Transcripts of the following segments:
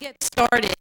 Get started.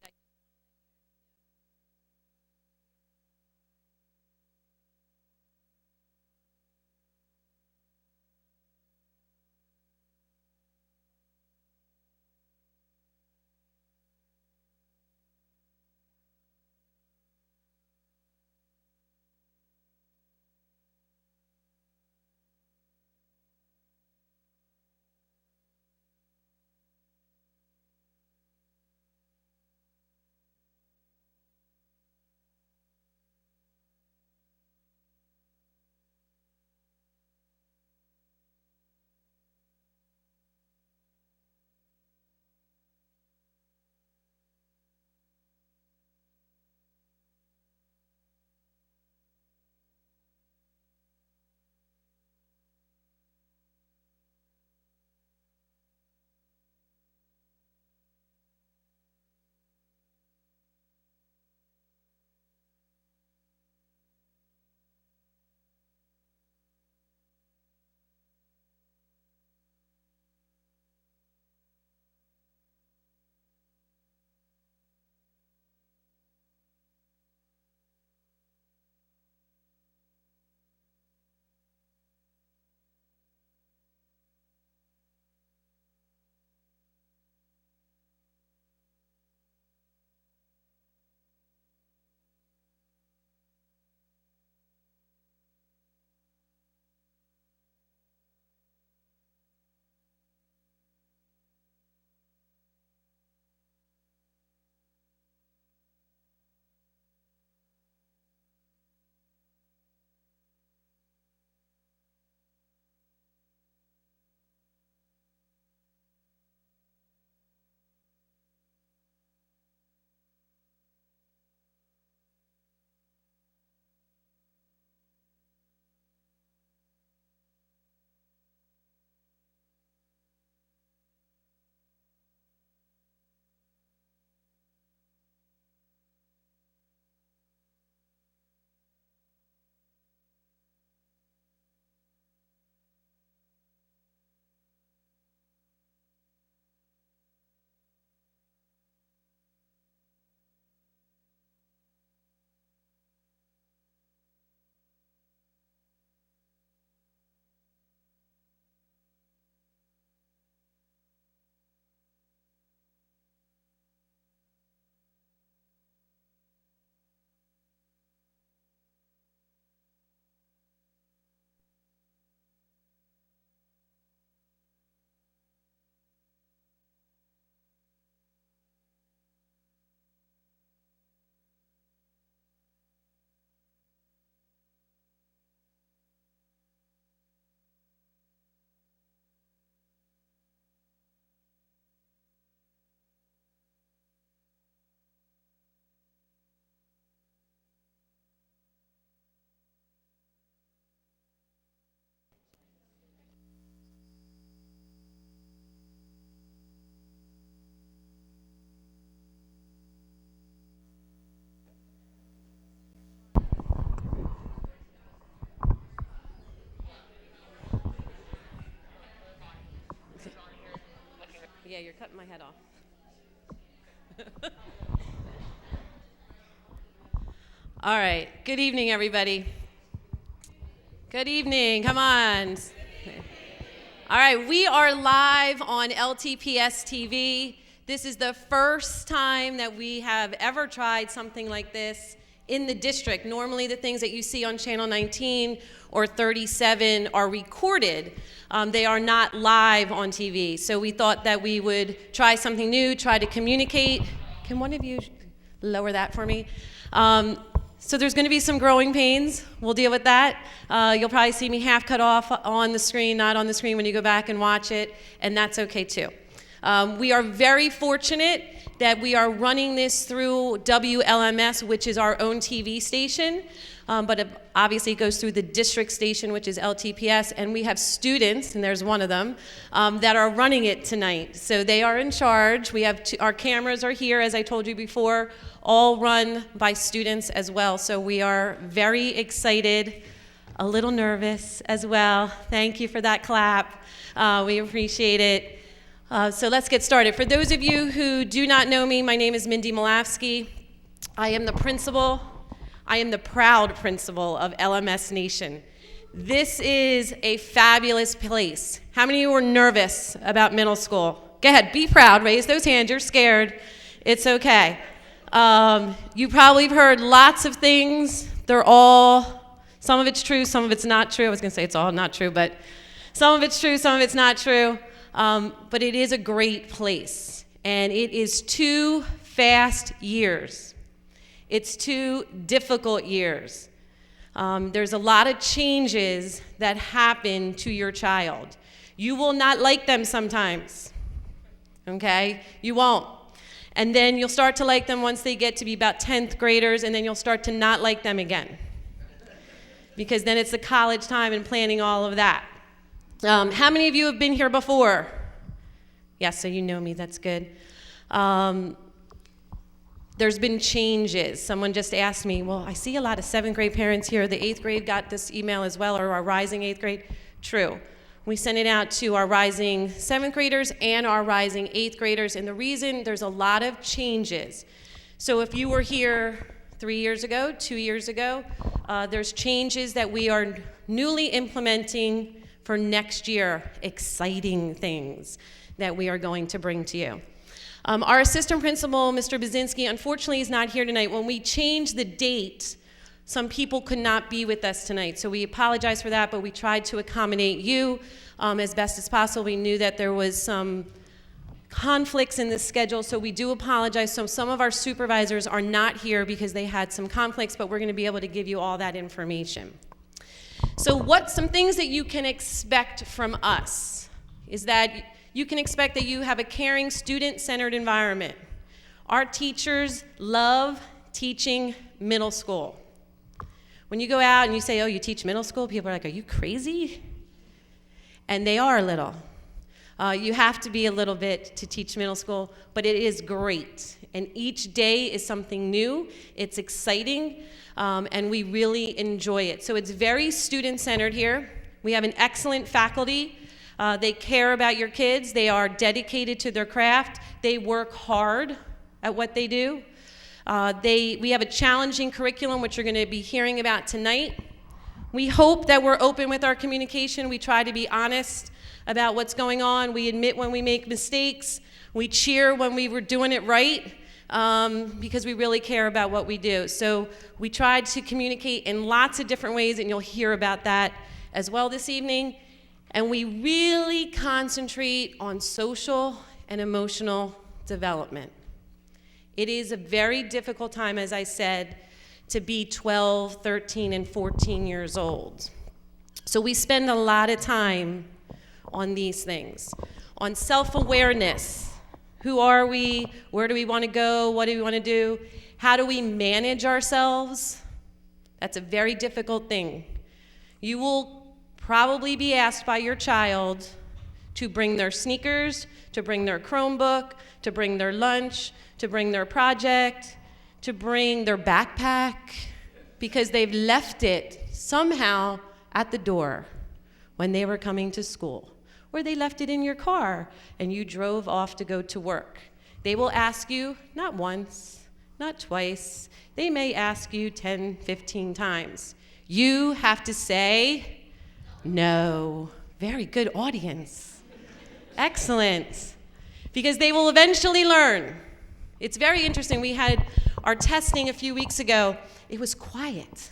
Yeah, you're cutting my head off. All right. Good evening, everybody. Good evening. Come on. All right. We are live on LTPS TV. This is the first time that we have ever tried something like this in the district. Normally, the things that you see on Channel 19 or 37 are recorded. They are not live on TV. So we thought that we would try something new, try to communicate. Can one of you lower that for me? So there's going to be some growing pains. We'll deal with that. You'll probably see me half cut off on the screen, not on the screen when you go back and watch it, and that's okay too. We are very fortunate that we are running this through Wlms, which is our own TV station, but it obviously goes through the district station, which is LTPS, and we have students, and there's one of them, that are running it tonight. So they are in charge. We have our cameras are here, as I told you before, all run by students as well. So we are very excited, a little nervous as well. Thank you for that clap. We appreciate it. So let's get started. For those of you who do not know me, my name is Mindy Malafsky. I am the principal. I am the proud principal of LMS Nation. This is a fabulous place. How many of you were nervous about middle school? Go ahead, be proud, raise those hands. You're scared. It's okay. You probably have heard lots of things. They're all, some of it's true, some of it's not true. I was going to say it's all not true, but some of it's true, some of it's not true. But it is a great place. And it is 2 fast years. It's 2 difficult years. There's a lot of changes that happen to your child. You will not like them sometimes, okay? You won't. And then you'll start to like them once they get to be about 10th graders, and then you'll start to not like them again. Because then it's the college time and planning all of that. How many of you have been here before? Yes, so you know me, that's good. There's been changes. Someone just asked me, well, I see a lot of 7th grade parents here. The 8th grade got this email as well, or our rising 8th grade. True. We sent it out to our rising 7th graders and our rising 8th graders, and the reason, there's a lot of changes. So if you were here 3 years ago, 2 years ago, there's changes that we are newly implementing for next year, exciting things that we are going to bring to you. Our assistant principal, Mr. Bazinski, unfortunately is not here tonight. When we changed the date, some people could not be with us tonight, so we apologize for that, but we tried to accommodate you as best as possible. We knew that there was some conflicts in the schedule, so we do apologize. So some of our supervisors are not here because they had some conflicts, but we're going to be able to give you all that information. So some things that you can expect from us is that you can expect that you have a caring, student-centered environment. Our teachers love teaching middle school. When you go out and you say, oh, you teach middle school, people are like, are you crazy? And they are a little. You have to be a little bit to teach middle school, but it is great. And each day is something new. It's exciting, and we really enjoy it. So it's very student-centered here. We have an excellent faculty. They care about your kids. They are dedicated to their craft. They work hard at what they do. We have a challenging curriculum, which you're going to be hearing about tonight. We hope that we're open with our communication. We try to be honest about what's going on. We admit when we make mistakes. We cheer when we were doing it right, because we really care about what we do. So we tried to communicate in lots of different ways, and you'll hear about that as well this evening. And we really concentrate on social and emotional development. It is a very difficult time, as I said, to be 12, 13, and 14 years old. So we spend a lot of time on these things, on self-awareness. Who are we? Where do we want to go? What do we want to do? How do we manage ourselves? That's a very difficult thing. You will probably be asked by your child to bring their sneakers, to bring their Chromebook, to bring their lunch, to bring their project, to bring their backpack, because they've left it somehow at the door when they were coming to school, or they left it in your car and you drove off to go to work. They will ask you, not once, not twice, they may ask you 10, 15 times. You have to say, no. Very good audience. Excellent. Because they will eventually learn. It's very interesting. We had our testing a few weeks ago. It was quiet.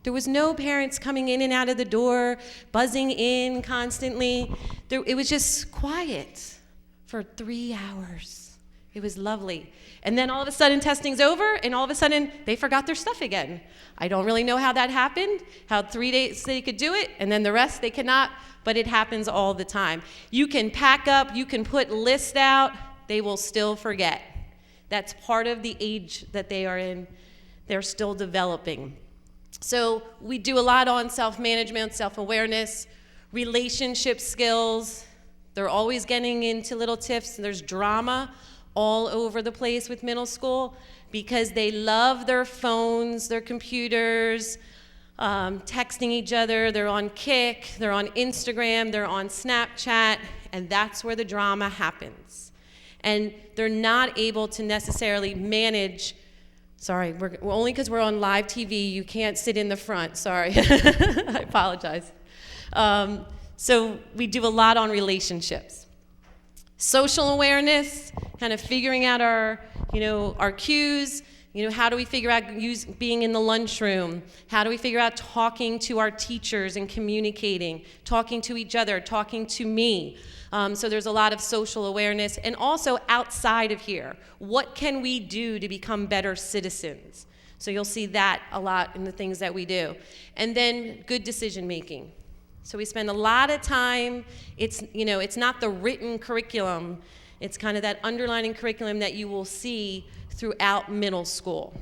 There was no parents coming in and out of the door, buzzing in constantly. It was just quiet for 3 hours. It was lovely. And then all of a sudden testing's over, and all of a sudden they forgot their stuff again. I don't really know how that happened, how 3 days they could do it, and then the rest they cannot, but it happens all the time. You can pack up, you can put lists out, they will still forget. That's part of the age that they are in. They're still developing. So we do a lot on self-management, self-awareness, relationship skills. They're always getting into little tiffs, and there's drama all over the place with middle school because they love their phones, their computers, texting each other. They're on Kik, they're on Instagram, they're on Snapchat, and that's where the drama happens. And they're not able to necessarily manage. Sorry, we're only because we're on live TV, you can't sit in the front, sorry. I apologize. So we do a lot on relationships. Social awareness, kind of figuring out our cues. How do we figure out being in the lunchroom? How do we figure out talking to our teachers and communicating, talking to each other, talking to me? So there's a lot of social awareness. And also outside of here, what can we do to become better citizens? So you'll see that a lot in the things that we do. And then good decision making. So we spend a lot of time, it's not the written curriculum, it's kind of that underlining curriculum that you will see throughout middle school.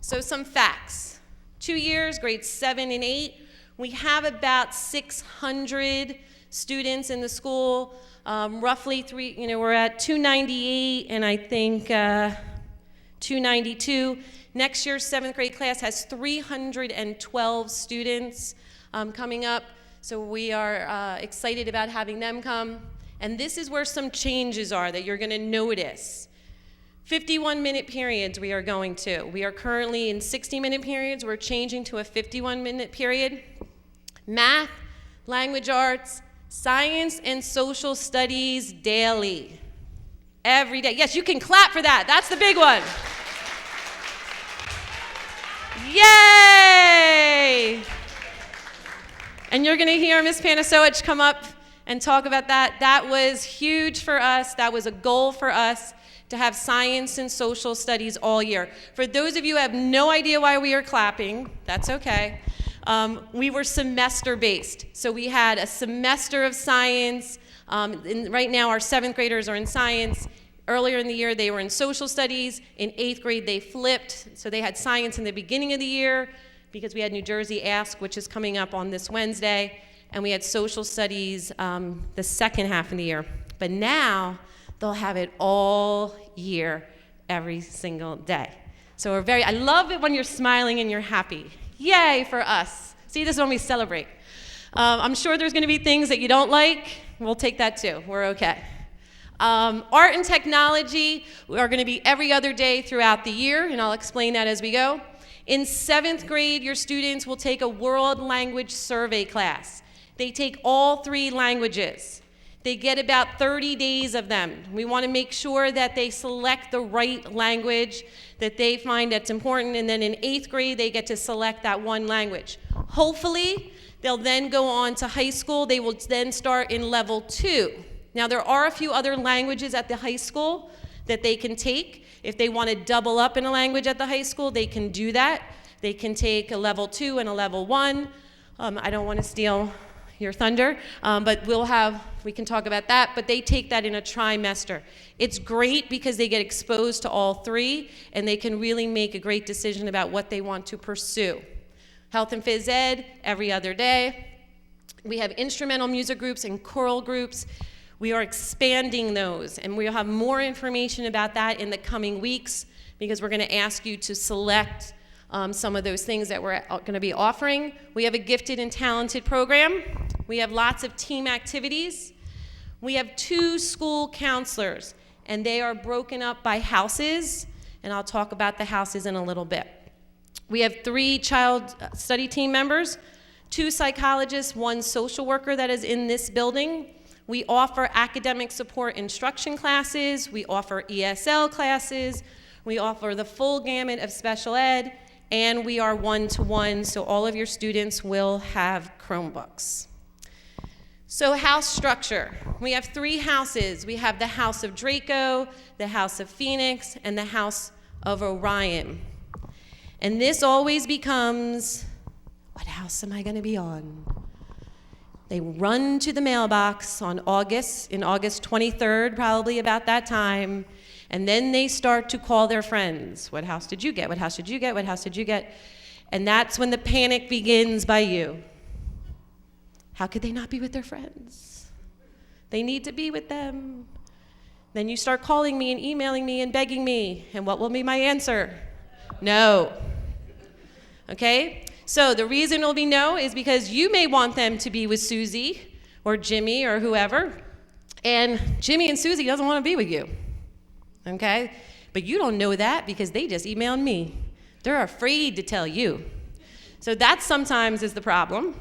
So some facts. 2 years, grades 7 and 8, we have about 600 students in the school, roughly we're at 298 and I think 292. Next year's 7th grade class has 312 students coming up, so we are excited about having them come. And this is where some changes are that you're going to notice. 51-minute periods we are going to. We are currently in 60-minute periods. We're changing to a 51-minute period. Math, language arts, science, and social studies daily. Every day. Yes, you can clap for that. That's the big one. Yay! And you're going to hear Ms. Panasowicz come up and talk about that. That was huge for us. That was a goal for us to have science and social studies all year. For those of you who have no idea why we are clapping, that's okay. We were semester-based. So we had a semester of science. Right now our 7th graders are in science. Earlier in the year, they were in social studies. In 8th grade, they flipped. So they had science in the beginning of the year because we had New Jersey Ask, which is coming up on this Wednesday. And we had social studies the second half of the year. But now, they'll have it all year, every single day. So I love it when you're smiling and you're happy. Yay for us. See, this is when we celebrate. I'm sure there's going to be things that you don't like. We'll take that too. We're okay. Art and technology are going to be every other day throughout the year, and I'll explain that as we go. In 7th grade, your students will take a world language survey class. They take all 3 languages. They get about 30 days of them. We want to make sure that they select the right language that they find that's important, and then in 8th grade, they get to select that one language. Hopefully, they'll then go on to high school. They will then start in level 2. Now, there are a few other languages at the high school that they can take. If they want to double up in a language at the high school, they can do that. They can take a level 2 and a level 1. I don't want to steal your thunder, but we can talk about that, but they take that in a trimester. It's great because they get exposed to all 3, and they can really make a great decision about what they want to pursue. Health and phys ed, every other day. We have instrumental music groups and choral groups. We are expanding those, and we'll have more information about that in the coming weeks because we're going to ask you to select some of those things that we're going to be offering. We have a gifted and talented program. We have lots of team activities. We have 2 school counselors, and they are broken up by houses, and I'll talk about the houses in a little bit. We have 3 child study team members, 2 psychologists, 1 social worker that is in this building. We offer academic support instruction classes. We offer ESL classes. We offer the full gamut of special ed, and we are one-to-one, so all of your students will have Chromebooks. So house structure. We have 3 houses. We have the House of Draco, the House of Phoenix, and the House of Orion. And this always becomes, what house am I going to be on? They run to the mailbox on August 23rd, probably about that time, and then they start to call their friends. What house did you get? What house did you get? What house did you get? And that's when the panic begins by you. How could they not be with their friends? They need to be with them. Then you start calling me and emailing me and begging me, and what will be my answer? No. Okay? So the reason it'll be no is because you may want them to be with Susie or Jimmy or whoever, and Jimmy and Susie doesn't want to be with you, okay? But you don't know that because they just emailed me. They're afraid to tell you. So that sometimes is the problem.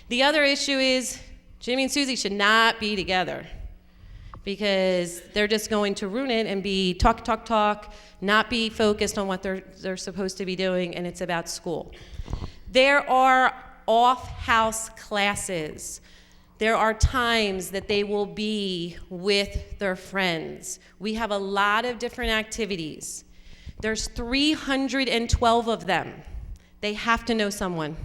The other issue is Jimmy and Susie should not be together because they're just going to ruin it and be talk, not be focused on what they're supposed to be doing, and it's about school. There are off-house classes. There are times that they will be with their friends. We have a lot of different activities. There's 312 of them. They have to know someone,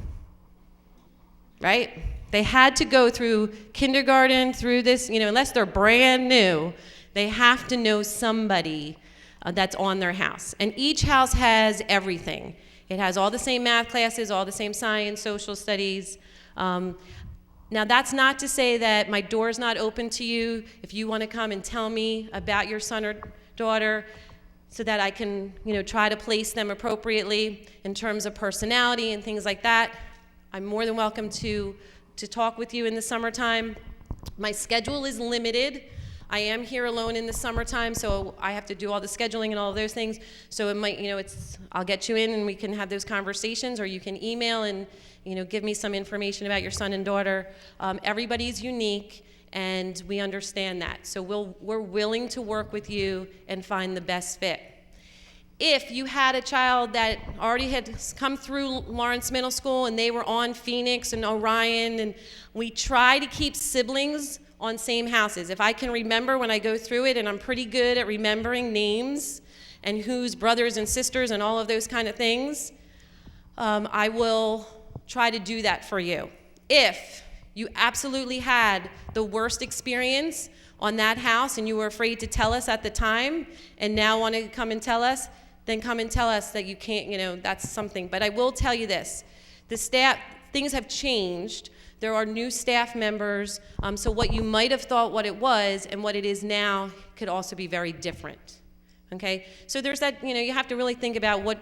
right? They had to go through kindergarten, through this, unless they're brand new, they have to know somebody that's on their house. And each house has everything. It has all the same math classes, all the same science, social studies. Now, that's not to say that my door's not open to you if you want to come and tell me about your son or daughter so that I can, try to place them appropriately in terms of personality and things like that. I'm more than welcome to talk with you in the summertime. My schedule is limited. I am here alone in the summertime, so I have to do all the scheduling and all of those things. So it might, I'll get you in and we can have those conversations, or you can email and, give me some information about your son and daughter. Everybody's unique, and we understand that. So we're willing to work with you and find the best fit. If you had a child that already had come through Lawrence Middle School and they were on Phoenix and Orion, and we try to keep siblings on same houses. If I can remember when I go through it, and I'm pretty good at remembering names and who's brothers and sisters and all of those kind of things, I will try to do that for you. If you absolutely had the worst experience on that house and you were afraid to tell us at the time and now want to come and tell us, then come and tell us that you can't, that's something. But I will tell you this, the staff, things have changed. There are new staff members, so what you might have thought what it was and what it is now could also be very different, okay? So there's that, you have to really think about what,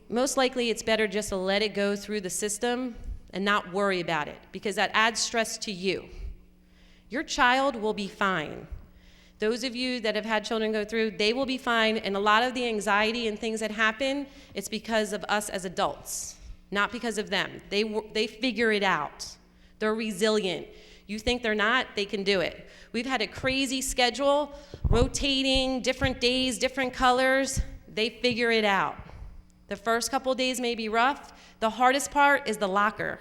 most likely it's better just to let it go through the system and not worry about it, because that adds stress to you. Your child will be fine. Those of you that have had children go through, they will be fine, and a lot of the anxiety and things that happen, it's because of us as adults. Not because of them. They figure it out. They're resilient. You think they're not, they can do it. We've had a crazy schedule, rotating, different days, different colors. They figure it out. The first couple days may be rough. The hardest part is the locker.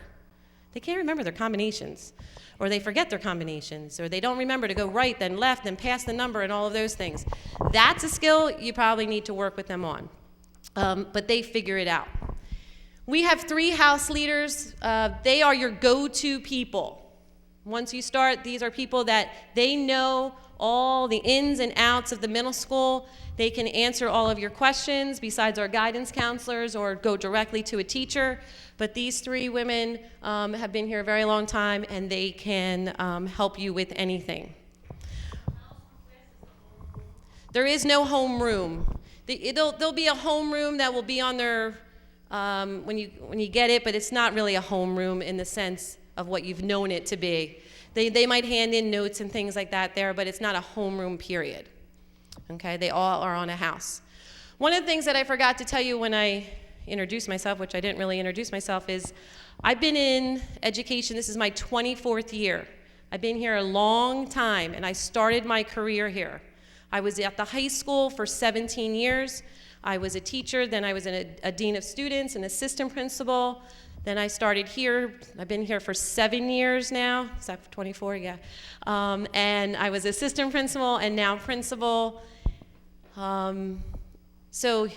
They can't remember their combinations, or they forget their combinations, or they don't remember to go right, then left, then pass the number, and all of those things. That's a skill you probably need to work with them on. But they figure it out. We have 3 house leaders. They are your go-to people. Once you start, these are people that they know all the ins and outs of the middle school. They can answer all of your questions besides our guidance counselors, or go directly to a teacher. But these 3 women have been here a very long time, and they can help you with anything. There is no homeroom. There'll be a homeroom that will be on their when you get it, but it's not really a homeroom in the sense of what you've known it to be. They might hand in notes and things like that there, but it's not a homeroom period. Okay, they all are on a house. One of the things that I forgot to tell you when I introduced myself, which I didn't really introduce myself, is I've been in education. This is my 24th year. I've been here a long time, and I started my career here. I was at the high school for 17 years. I was a teacher, then I was a dean of students, an assistant principal. Then I started here. I've been here for 7 years now. Is that 24? Yeah. And I was assistant principal and now principal. So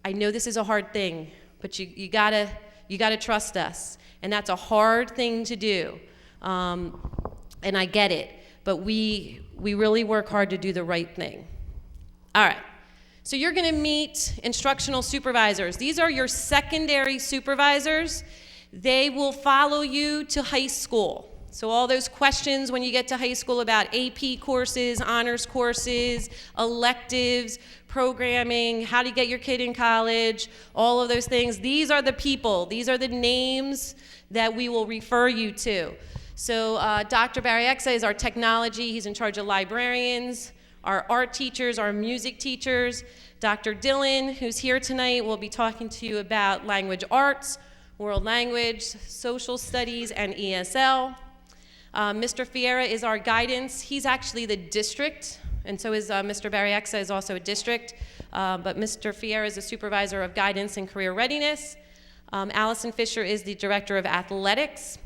I know this is a hard thing, but you gotta trust us, and that's a hard thing to do. And I get it, but we really work hard to do the right thing. All right. So you're going to meet instructional supervisors. These are your secondary supervisors. They will follow you to high school. So all those questions when you get to high school about AP courses, honors courses, electives, programming, how to get your kid in college, all of those things, these are the people, these are the names that we will refer you to. So Dr. Barry Exa is our technology. He's in charge of librarians, our art teachers, our music teachers. Dr. Dillon, who's here tonight, will be talking to you about language arts, world language, social studies, and ESL. Mr. Fiera is our guidance. He's actually the district, and so is Mr. Barry Exa is also a district, but Mr. Fiera is the supervisor of guidance and career readiness. Allison Fisher is the director of athletics.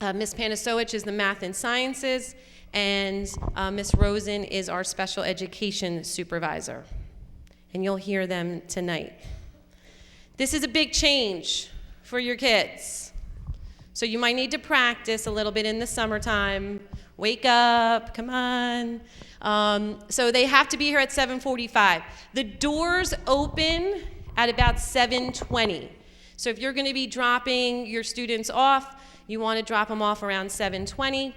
Ms. Panasowicz is the math and sciences, and Ms. Rosen is our special education supervisor. And you'll hear them tonight. This is a big change for your kids. So you might need to practice a little bit in the summertime. Wake up, come on. So they have to be here at 7:45. The doors open at about 7:20. So if you're gonna be dropping your students off, you wanna drop them off around 7:20.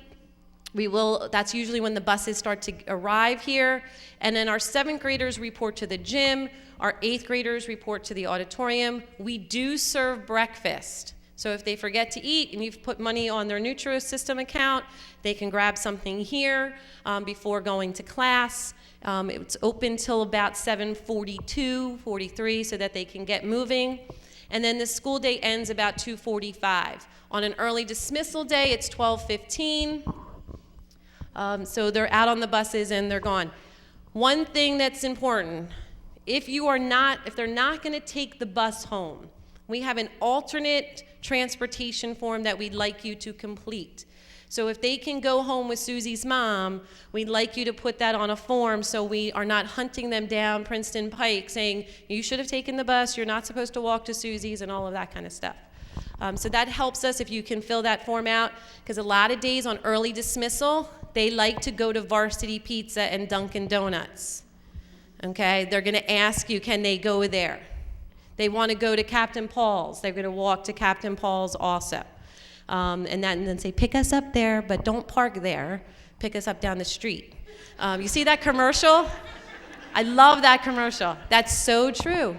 That's usually when the buses start to arrive here. And then our 7th graders report to the gym. Our 8th graders report to the auditorium. We do serve breakfast. So if they forget to eat and you've put money on their Nutrisystem account, they can grab something here before going to class. It's open till about 7:42, 43, so that they can get moving. And then the school day ends about 2:45. On an early dismissal day, it's 12:15. So they're out on the buses and they're gone. One thing that's important, if they're not gonna take the bus home, we have an alternate transportation form that we'd like you to complete. So if they can go home with Susie's mom, we'd like you to put that on a form so we are not hunting them down Princeton Pike saying, you should have taken the bus, you're not supposed to walk to Susie's, and all of that kind of stuff. So that helps us if you can fill that form out, because a lot of days on early dismissal, they like to go to Varsity Pizza and Dunkin' Donuts. Okay, they're gonna ask you, can they go there? They wanna go to Captain Paul's, they're gonna walk to Captain Paul's also. And then say, pick us up there, but don't park there, pick us up down the street. You see that commercial? I love that commercial, that's so true.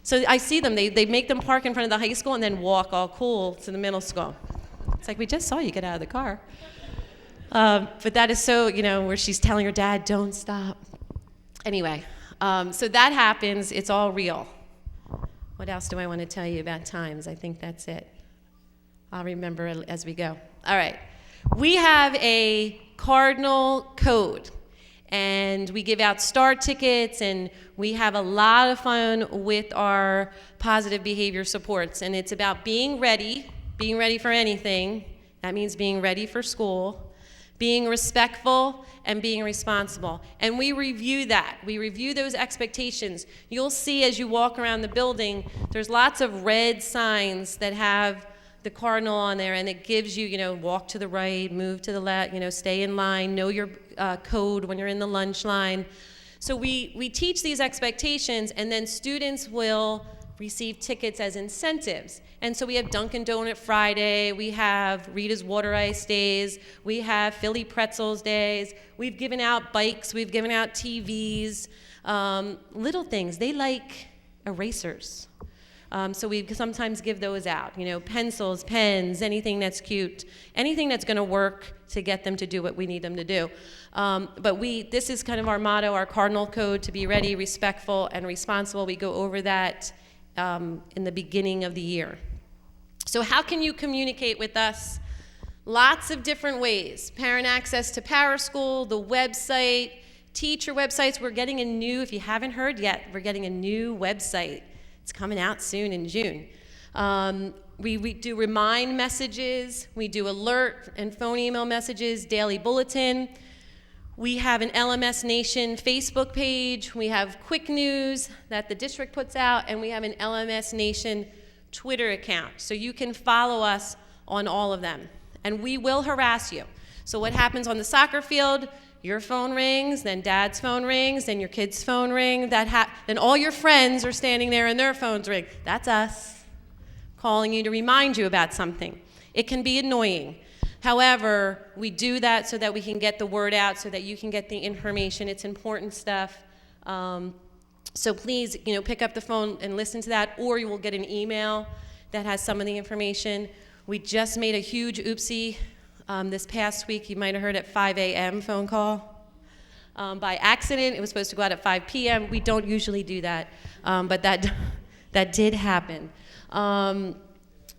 So I see them, they make them park in front of the high school and then walk all cool to the middle school. It's like, we just saw you get out of the car. But that is so, where she's telling her dad, don't stop. Anyway, so that happens, it's all real. What else do I want to tell you about times? I think that's it. I'll remember as we go. All right, we have a Cardinal code. And we give out STAR tickets, and we have a lot of fun with our positive behavior supports. And it's about being ready for anything. That means being ready for school, being respectful, and being responsible. And we review that. We review those expectations. You'll see as you walk around the building, there's lots of red signs that have the Cardinal on there, and it gives you, walk to the right, move to the left, stay in line, know your code when you're in the lunch line. So we teach these expectations, and then students will receive tickets as incentives. And so we have Dunkin' Donut Friday, we have Rita's Water Ice Days, we have Philly Pretzels Days, we've given out bikes, we've given out TVs, little things. They like erasers. So we sometimes give those out, pencils, pens, anything that's cute, anything that's gonna work to get them to do what we need them to do. But this is kind of our motto, our Cardinal code, to be ready, respectful, and responsible. We go over that in the beginning of the year. So how can you communicate with us? Lots of different ways. Parent access to ParaSchool, the website, teacher websites. We're getting if you haven't heard yet, we're getting a new website. It's coming out soon in June. We do remind messages, we do alert and phone email messages, daily bulletin. We have an LMS Nation Facebook page, we have quick news that the district puts out, and we have an LMS Nation Twitter account. So you can follow us on all of them. And we will harass you. So what happens on the soccer field? Your phone rings, then dad's phone rings, then your kid's phone rings, then all your friends are standing there and their phones ring. That's us calling you to remind you about something. It can be annoying. However, we do that so that we can get the word out, so that you can get the information. It's important stuff. So please, pick up the phone and listen to that, or you will get an email that has some of the information. We just made a huge oopsie this past week. You might have heard at 5 a.m. phone call. By accident, it was supposed to go out at 5 p.m. We don't usually do that, but that did happen.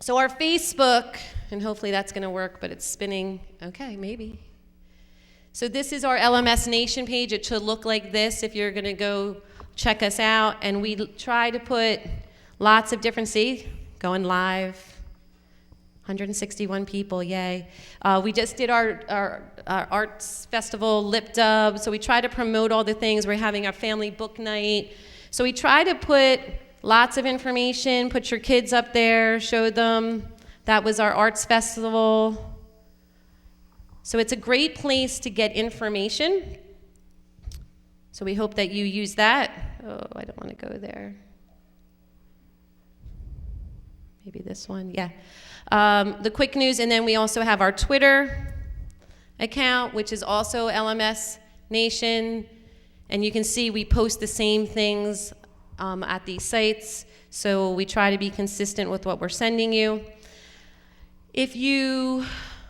So our Facebook, and hopefully that's going to work, but it's spinning. Okay, maybe. So this is our LMS Nation page. It should look like this if you're going to go check us out. And we try to put lots of different, going live, 161 people, yay. We just did our arts festival, Lip Dub, so we try to promote all the things. We're having our family book night. So we try to put lots of information, put your kids up there, show them. That was our arts festival. So it's a great place to get information. So we hope that you use that. Oh, I don't want to go there. Maybe this one, yeah. The quick news, and then we also have our Twitter account, which is also LMS Nation. And you can see we post the same things at these sites. So we try to be consistent with what we're sending you. If you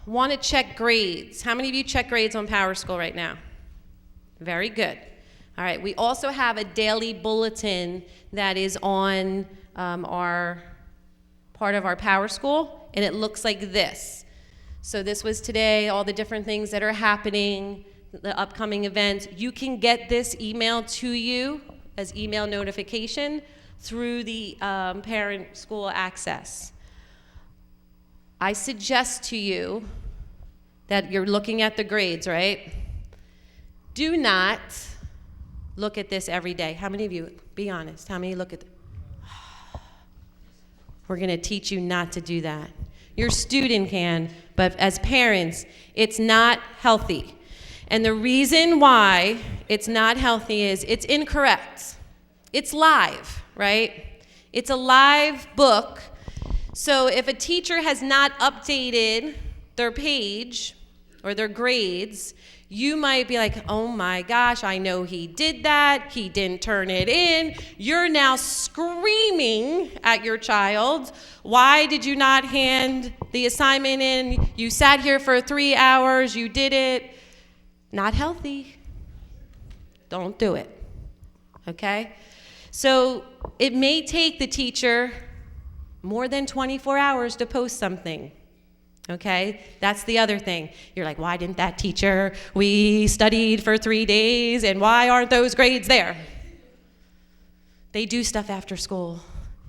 want to check grades, how many of you check grades on PowerSchool right now? Very good. All right, we also have a daily bulletin that is on our part of our PowerSchool, and it looks like this. So this was today, all the different things that are happening, the upcoming events. You can get this email to you as email notification through the Parent School Access. I suggest to you that you're looking at the grades, right? Do not look at this every day. How many of you, be honest, how many look at We're going to teach you not to do that. Your student can, but as parents, it's not healthy. And the reason why it's not healthy is it's incorrect. It's live, right? It's a live book. So if a teacher has not updated their page or their grades, you might be like, oh my gosh, I know he did that. He didn't turn it in. You're now screaming at your child. Why did you not hand the assignment in? You sat here for 3 hours. You did it. Not healthy. Don't do it. Okay? So it may take the teacher more than 24 hours to post something. Okay, that's the other thing. You're like, why didn't that teacher? We studied for 3 days, and why aren't those grades there? They do stuff after school.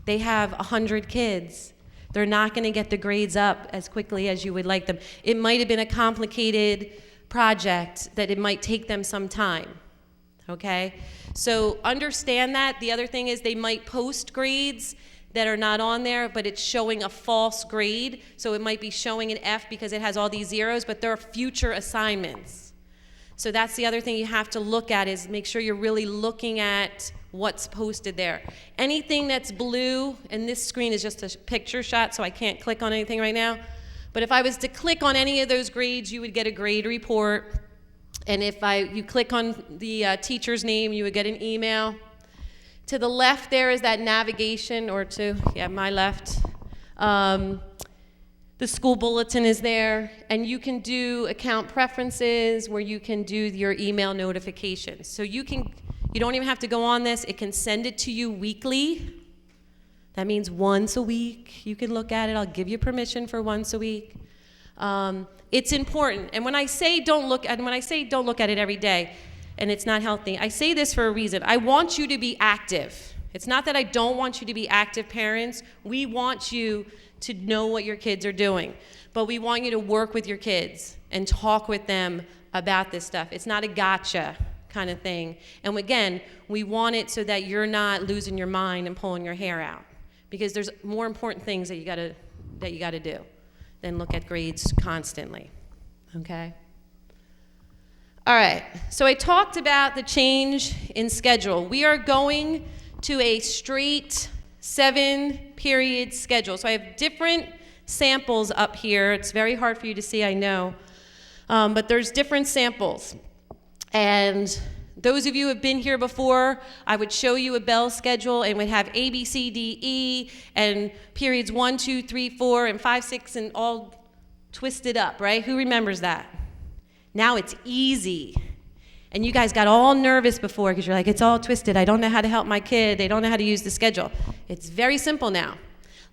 They have 100 kids. They're not going to get the grades up as quickly as you would like them. It might have been a complicated project that it might take them some time. Okay, so understand that. The other thing is they might post grades that are not on there, but it's showing a false grade. So it might be showing an F because it has all these zeros, but there are future assignments. So that's the other thing you have to look at, is make sure you're really looking at what's posted there. Anything that's blue, and this screen is just a picture shot, so I can't click on anything right now. But if I was to click on any of those grades, you would get a grade report. And if you click on the teacher's name, you would get an email. To the left there is that navigation, or my left. The school bulletin is there, and you can do account preferences where you can do your email notifications. So you don't even have to go on this. It can send it to you weekly. That means once a week you can look at it. I'll give you permission for once a week. It's important. And when I say don't look at it every day, and it's not healthy, I say this for a reason. I want you to be active. It's not that I don't want you to be active parents. We want you to know what your kids are doing. But we want you to work with your kids and talk with them about this stuff. It's not a gotcha kind of thing. And again, we want it so that you're not losing your mind and pulling your hair out. Because there's more important things that you gotta do than look at grades constantly. Okay? All right, so I talked about the change in schedule. We are going to a straight 7-period schedule. So I have different samples up here. It's very hard for you to see, I know. But there's different samples. And those of you who have been here before, I would show you a bell schedule and would have A, B, C, D, E, and periods 1, 2, 3, 4, and 5, 6, and all twisted up, right? Who remembers that? Now it's easy. And you guys got all nervous before because you're like, it's all twisted. I don't know how to help my kid. They don't know how to use the schedule. It's very simple now.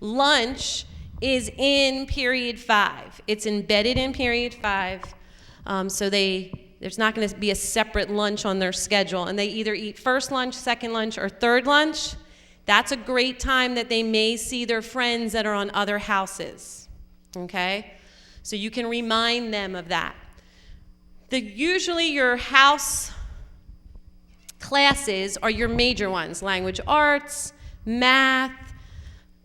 Lunch is in period 5. It's embedded in period 5. So there's not going to be a separate lunch on their schedule. And they either eat first lunch, second lunch, or third lunch. That's a great time that they may see their friends that are on other houses. Okay? So you can remind them of that. Usually your house classes are your major ones: language arts, math,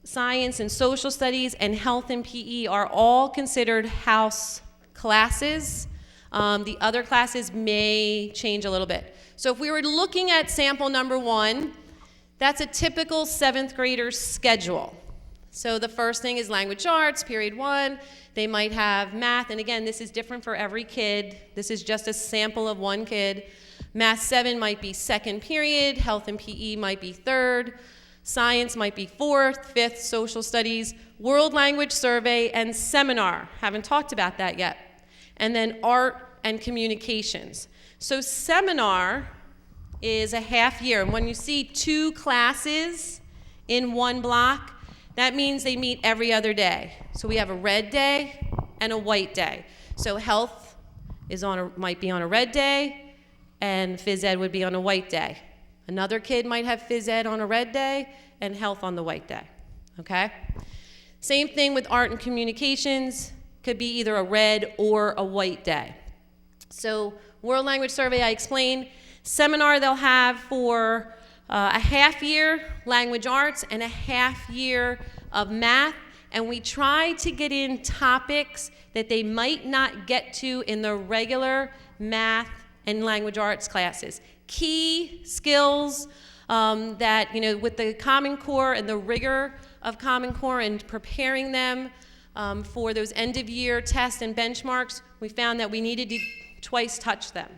science and social studies, and health and PE are all considered house classes. The other classes may change a little bit. So if we were looking at sample number 1, that's a typical 7th grader's schedule. So the first thing is language arts, period 1. They might have math, and again, this is different for every kid. This is just a sample of one kid. Math 7 might be 2nd period, health and PE might be 3rd, science might be 4th, 5th, social studies, world language survey, and seminar. Haven't talked about that yet. And then art and communications. So seminar is a half year, and when you see 2 classes in one block, that means they meet every other day. So we have a red day and a white day. So health might be on a red day, and phys ed would be on a white day. Another kid might have phys ed on a red day and health on the white day. Okay? Same thing with art and communications. Could be either a red or a white day. So world language survey, I explained. Seminar they'll have for a half year language arts and a half year of math, and we try to get in topics that they might not get to in the regular math and language arts classes. Key skills that, with the Common Core and the rigor of Common Core and preparing them for those end of year tests and benchmarks, we found that we needed to twice touch them.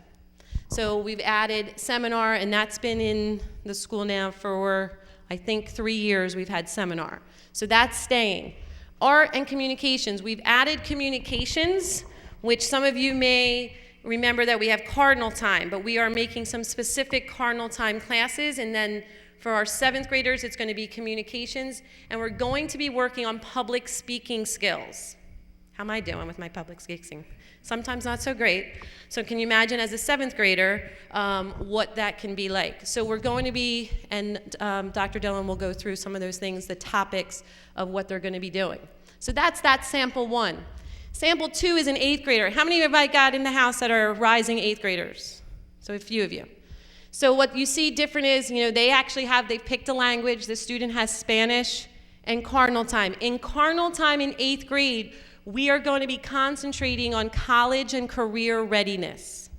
So we've added seminar, and that's been in the school now for, I think, 3 years we've had seminar. So that's staying. Art and communications. We've added communications, which some of you may remember that we have cardinal time, but we are making some specific cardinal time classes, and then for our 7th graders, it's going to be communications, and we're going to be working on public speaking skills. How am I doing with my public speaking? Sometimes not so great. So can you imagine as a 7th grader what that can be like? So we're going to be, and Dr. Dillon will go through some of those things, the topics of what they're going to be doing. So that's that sample 1. Sample 2 is an 8th grader. How many of you got in the house that are rising 8th graders? So a few of you. So what you see different is, they've picked a language. The student has Spanish and cardinal time. In cardinal time in 8th grade, we are going to be concentrating on college and career readiness.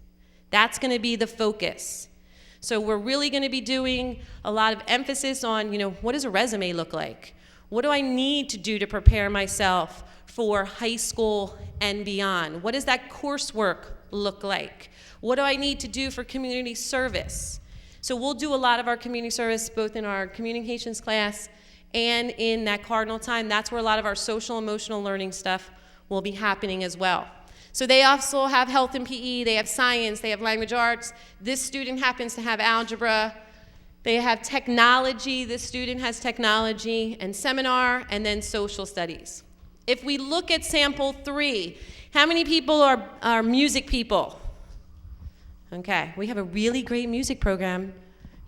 That's going to be the focus. So we're really going to be doing a lot of emphasis on, what does a resume look like? What do I need to do to prepare myself for high school and beyond? What does that coursework look like? What do I need to do for community service? So we'll do a lot of our community service both in our communications class and in that cardinal time. That's where a lot of our social emotional learning stuff will be happening as well. So they also have health and PE, they have science, they have language arts. This student happens to have algebra. They have technology, this student has technology and seminar, and then social studies. If we look at sample 3, how many people are music people? Okay, we have a really great music program.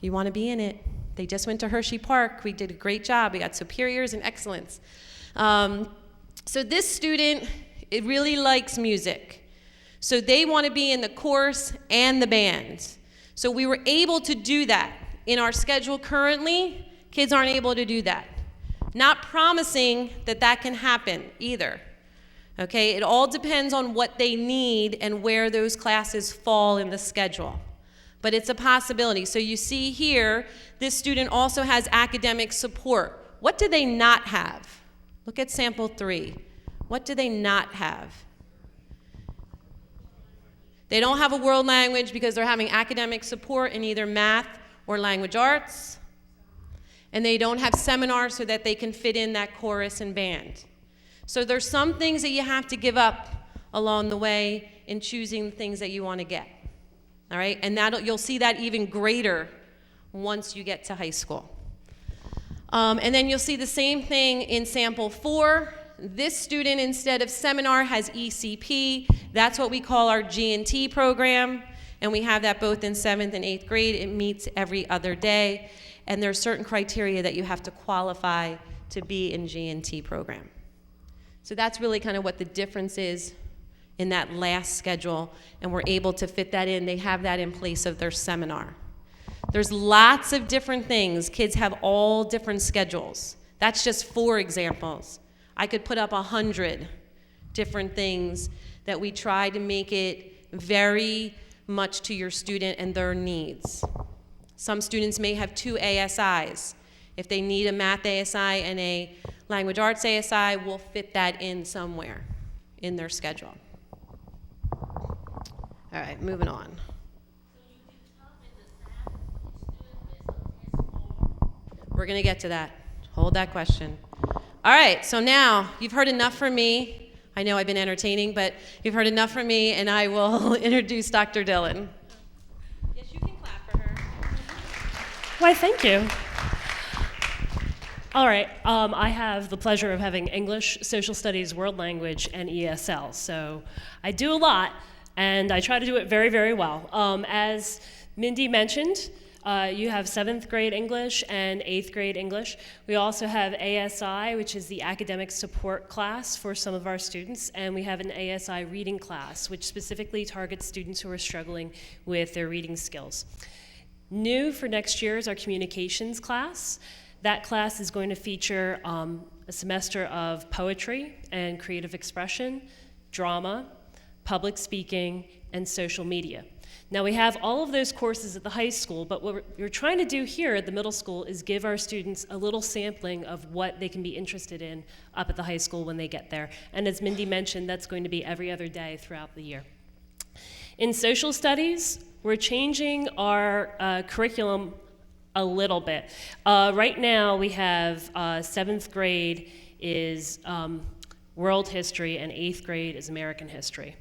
You want to be in it. They just went to Hershey Park. We did a great job. We got superiors and excellence. So this student, it really likes music. So they want to be in the chorus and the band. So we were able to do that. In our schedule currently, kids aren't able to do that. Not promising that that can happen either. Okay, it all depends on what they need and where those classes fall in the schedule. But it's a possibility. So you see here, this student also has academic support. What do they not have? Look at sample 3. What do they not have? They don't have a world language because they're having academic support in either math or language arts. And they don't have seminars so that they can fit in that chorus and band. So there's some things that you have to give up along the way in choosing the things that you want to get. All right? And you'll see that even greater once you get to high school. And then you'll see the same thing in sample 4. This student, instead of seminar, has ECP. That's what we call our G&T program. And we have that both in 7th and 8th grade. It meets every other day. And there are certain criteria that you have to qualify to be in G&T program. So that's really kind of what the difference is in that last schedule. And we're able to fit that in. They have that in place of their seminar. There's lots of different things. Kids have all different schedules. That's just 4 examples. I could put up 100 different things that we try to make it very much to your student and their needs. Some students may have 2 ASIs. If they need a math ASI and a language arts ASI, we'll fit that in somewhere in their schedule. All right, moving on. We're going to get to that. Hold that question. All right, so now you've heard enough from me. I know I've been entertaining, but you've heard enough from me, and I will introduce Dr. Dillon. Yes, you can clap for her. Why, thank you. All right, I have the pleasure of having English, Social Studies, World Language, and ESL. So I do a lot, and I try to do it very, very well. As Mindy mentioned, you have 7th grade English and 8th grade English. We also have ASI, which is the academic support class for some of our students, and we have an ASI reading class, which specifically targets students who are struggling with their reading skills. New for next year is our communications class. That class is going to feature a semester of poetry and creative expression, drama, public speaking, and social media. Now we have all of those courses at the high school, but what we're trying to do here at the middle school is give our students a little sampling of what they can be interested in up at the high school when they get there. And as Mindy mentioned, that's going to be every other day throughout the year. In social studies, we're changing our curriculum a little bit. Right now we have 7th grade is world history and 8th grade is American history.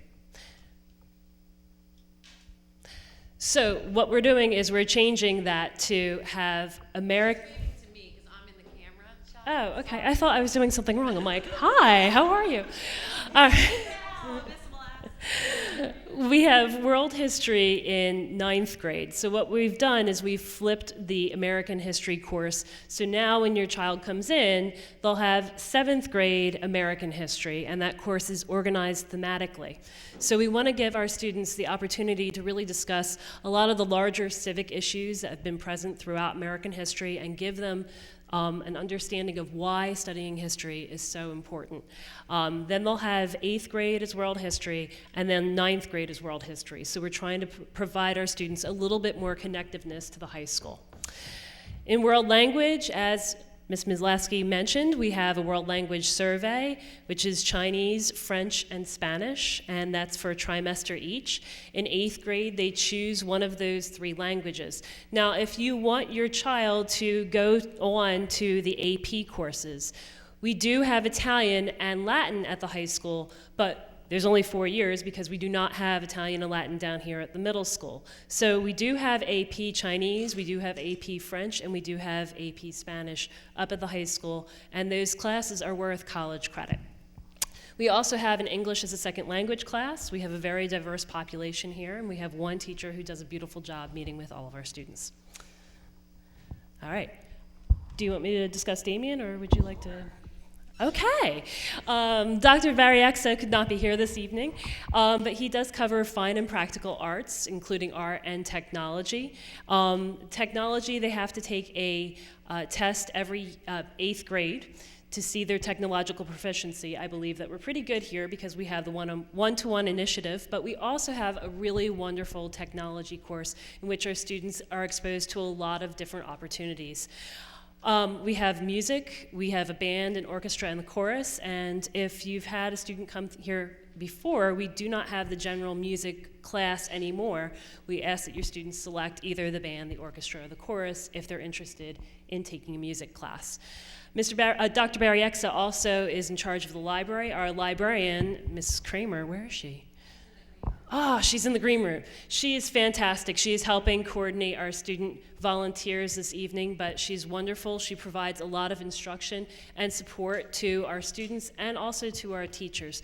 So what we're doing is we're changing that to have American. To me, because I'm in the camera shot. Oh, okay. I thought I was doing something wrong. I'm like, hi, how are you? We have world history in 9th grade. So what we've done is we've flipped the American history course. So now when your child comes in, they'll have 7th grade American history, and that course is organized thematically. So we want to give our students the opportunity to really discuss a lot of the larger civic issues that have been present throughout American history and give them an understanding of why studying history is so important. Then they'll have 8th grade as world history, and then 9th grade as world history. So we're trying to provide our students a little bit more connectiveness to the high school. In world language, as Ms. Mizlaski mentioned, we have a world language survey, which is Chinese, French, and Spanish, and that's for a trimester each. In 8th grade, they choose one of those 3 languages. Now, if you want your child to go on to the AP courses, we do have Italian and Latin at the high school, but there's only 4 years because we do not have Italian and Latin down here at the middle school. So we do have AP Chinese, we do have AP French, and we do have AP Spanish up at the high school, and those classes are worth college credit. We also have an English as a second language class. We have a very diverse population here, and we have one teacher who does a beautiful job meeting with all of our students. All right. Do you want me to discuss Damien, or would you like to? Okay. Dr. Variaxa could not be here this evening, but he does cover fine and practical arts, including art and technology. Technology, they have to take a test every 8th grade to see their technological proficiency. I believe that we're pretty good here because we have the one-to-one initiative, but we also have a really wonderful technology course in which our students are exposed to a lot of different opportunities. We have music, we have a band, an orchestra, and the chorus, and if you've had a student come here before, we do not have the general music class anymore. We ask that your students select either the band, the orchestra, or the chorus if they're interested in taking a music class. Dr. Barriexza also is in charge of the library. Our librarian, Mrs. Kramer, where is she? Oh, she's in the green room. She is fantastic. She is helping coordinate our student volunteers this evening, but she's wonderful. She provides a lot of instruction and support to our students and also to our teachers.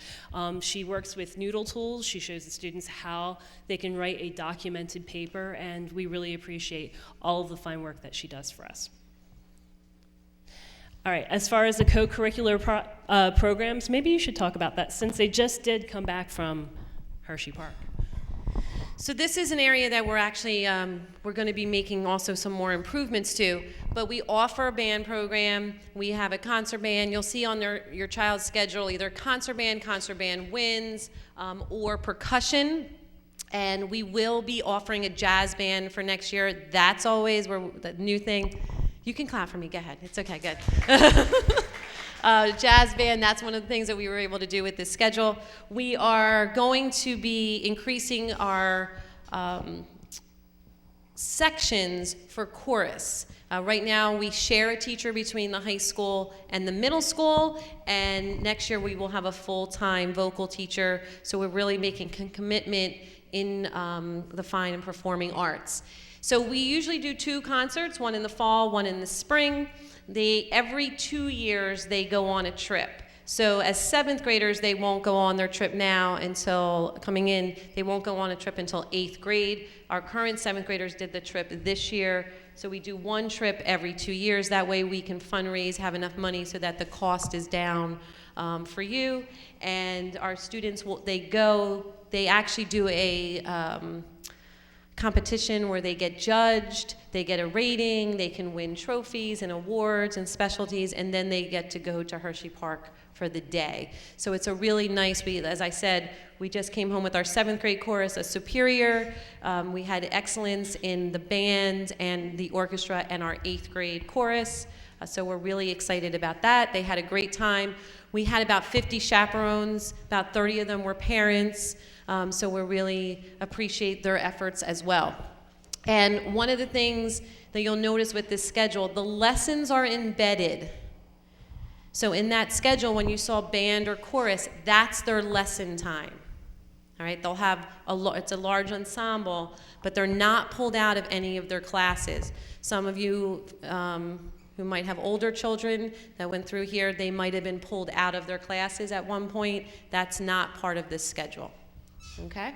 She works with Noodle tools. She shows the students how they can write a documented paper, and we really appreciate all of the fine work that she does for us. All right, as far as the co-curricular programs, maybe you should talk about that since they just did come back from Hershey Park. So this is an area that we're actually, we're going to be making also some more improvements to, but we offer a band program. We have a concert band. You'll see on your child's schedule either concert band winds, or percussion. And we will be offering a jazz band for next year. That's always the new thing. You can clap for me, go ahead. It's okay, good. Jazz band, that's one of the things that we were able to do with this schedule. We are going to be increasing our sections for chorus. Right now we share a teacher between the high school and the middle school, and next year we will have a full-time vocal teacher, so we're really making a commitment in the fine and performing arts. So we usually do 2 concerts, one in the fall, one in the spring. Every 2 years, they go on a trip. So as 7th graders, they won't go on their trip now until coming in. They won't go on a trip until 8th grade. Our current 7th graders did the trip this year. So we do 1 trip every 2 years. That way we can fundraise, have enough money so that the cost is down for you. And our students, they actually do a competition where they get judged, they get a rating, they can win trophies and awards and specialties, and then they get to go to Hershey Park for the day. So it's a really nice, as I said, we just came home with our 7th grade chorus, a superior. We had excellence in the band and the orchestra and our 8th grade chorus. So we're really excited about that. They had a great time. We had about 50 chaperones, about 30 of them were parents. So we really appreciate their efforts as well. And one of the things that you'll notice with this schedule, the lessons are embedded. So in that schedule, when you saw band or chorus, that's their lesson time. All right, they'll have it's a large ensemble, but they're not pulled out of any of their classes. Some of you who might have older children that went through here, they might have been pulled out of their classes at one point. That's not part of this schedule. Okay?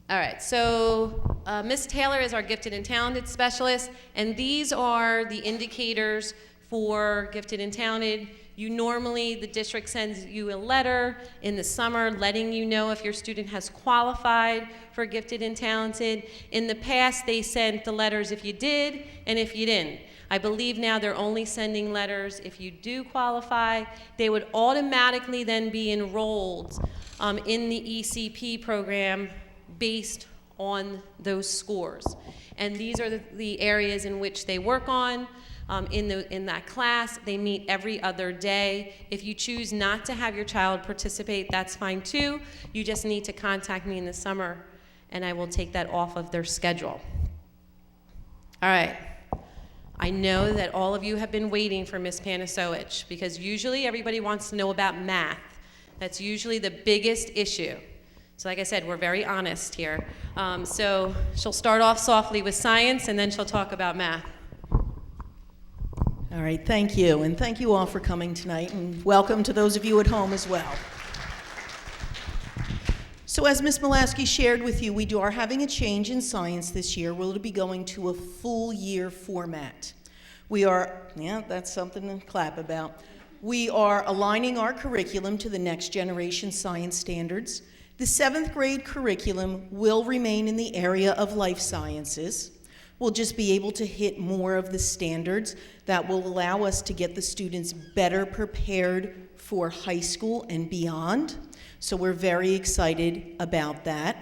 All right, so Ms. Taylor is our gifted and talented specialist, and these are the indicators for gifted and talented. The district sends you a letter in the summer letting you know if your student has qualified for gifted and talented. In the past, they sent the letters if you did and if you didn't. I believe now they're only sending letters if you do qualify. They would automatically then be enrolled in the ECP program based on those scores. And these are the areas in which they work on. In that class, they meet every other day. If you choose not to have your child participate, that's fine too. You just need to contact me in the summer, and I will take that off of their schedule. All right. I know that all of you have been waiting for Ms. Panasowicz, because usually everybody wants to know about math. That's usually the biggest issue. So like I said, we're very honest here. So she'll start off softly with science, and then she'll talk about math. All right, thank you, and thank you all for coming tonight, and welcome to those of you at home as well. So as Ms. Mulaski shared with you, we are having a change in science this year. We'll be going to a full year format. That's something to clap about. We are aligning our curriculum to the next generation science standards. The 7th grade curriculum will remain in the area of life sciences. We'll just be able to hit more of the standards that will allow us to get the students better prepared for high school and beyond. So we're very excited about that.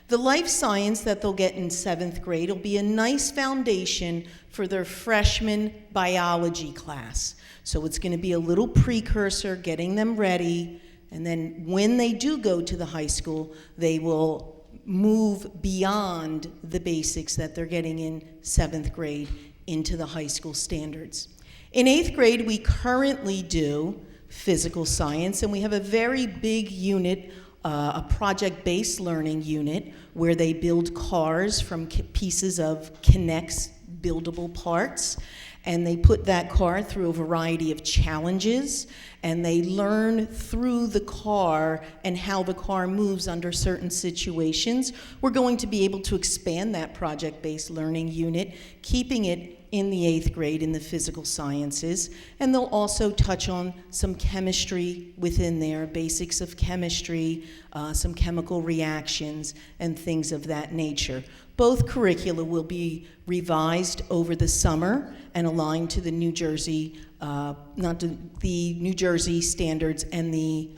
The life science that they'll get in 7th grade will be a nice foundation for their freshman biology class. So it's going to be a little precursor, getting them ready, and then when they do go to the high school, they will move beyond the basics that they're getting in 7th grade into the high school standards. In 8th grade, we currently do physical science, and we have a very big unit, a project-based learning unit, where they build cars from pieces of Kinect's buildable parts, and they put that car through a variety of challenges, and they learn through the car and how the car moves under certain situations. We're going to be able to expand that project-based learning unit, keeping it in the 8th grade in the physical sciences, and they'll also touch on some chemistry within there, basics of chemistry, some chemical reactions, and things of that nature. Both curricula will be revised over the summer and aligned to the New Jersey, the New Jersey standards and the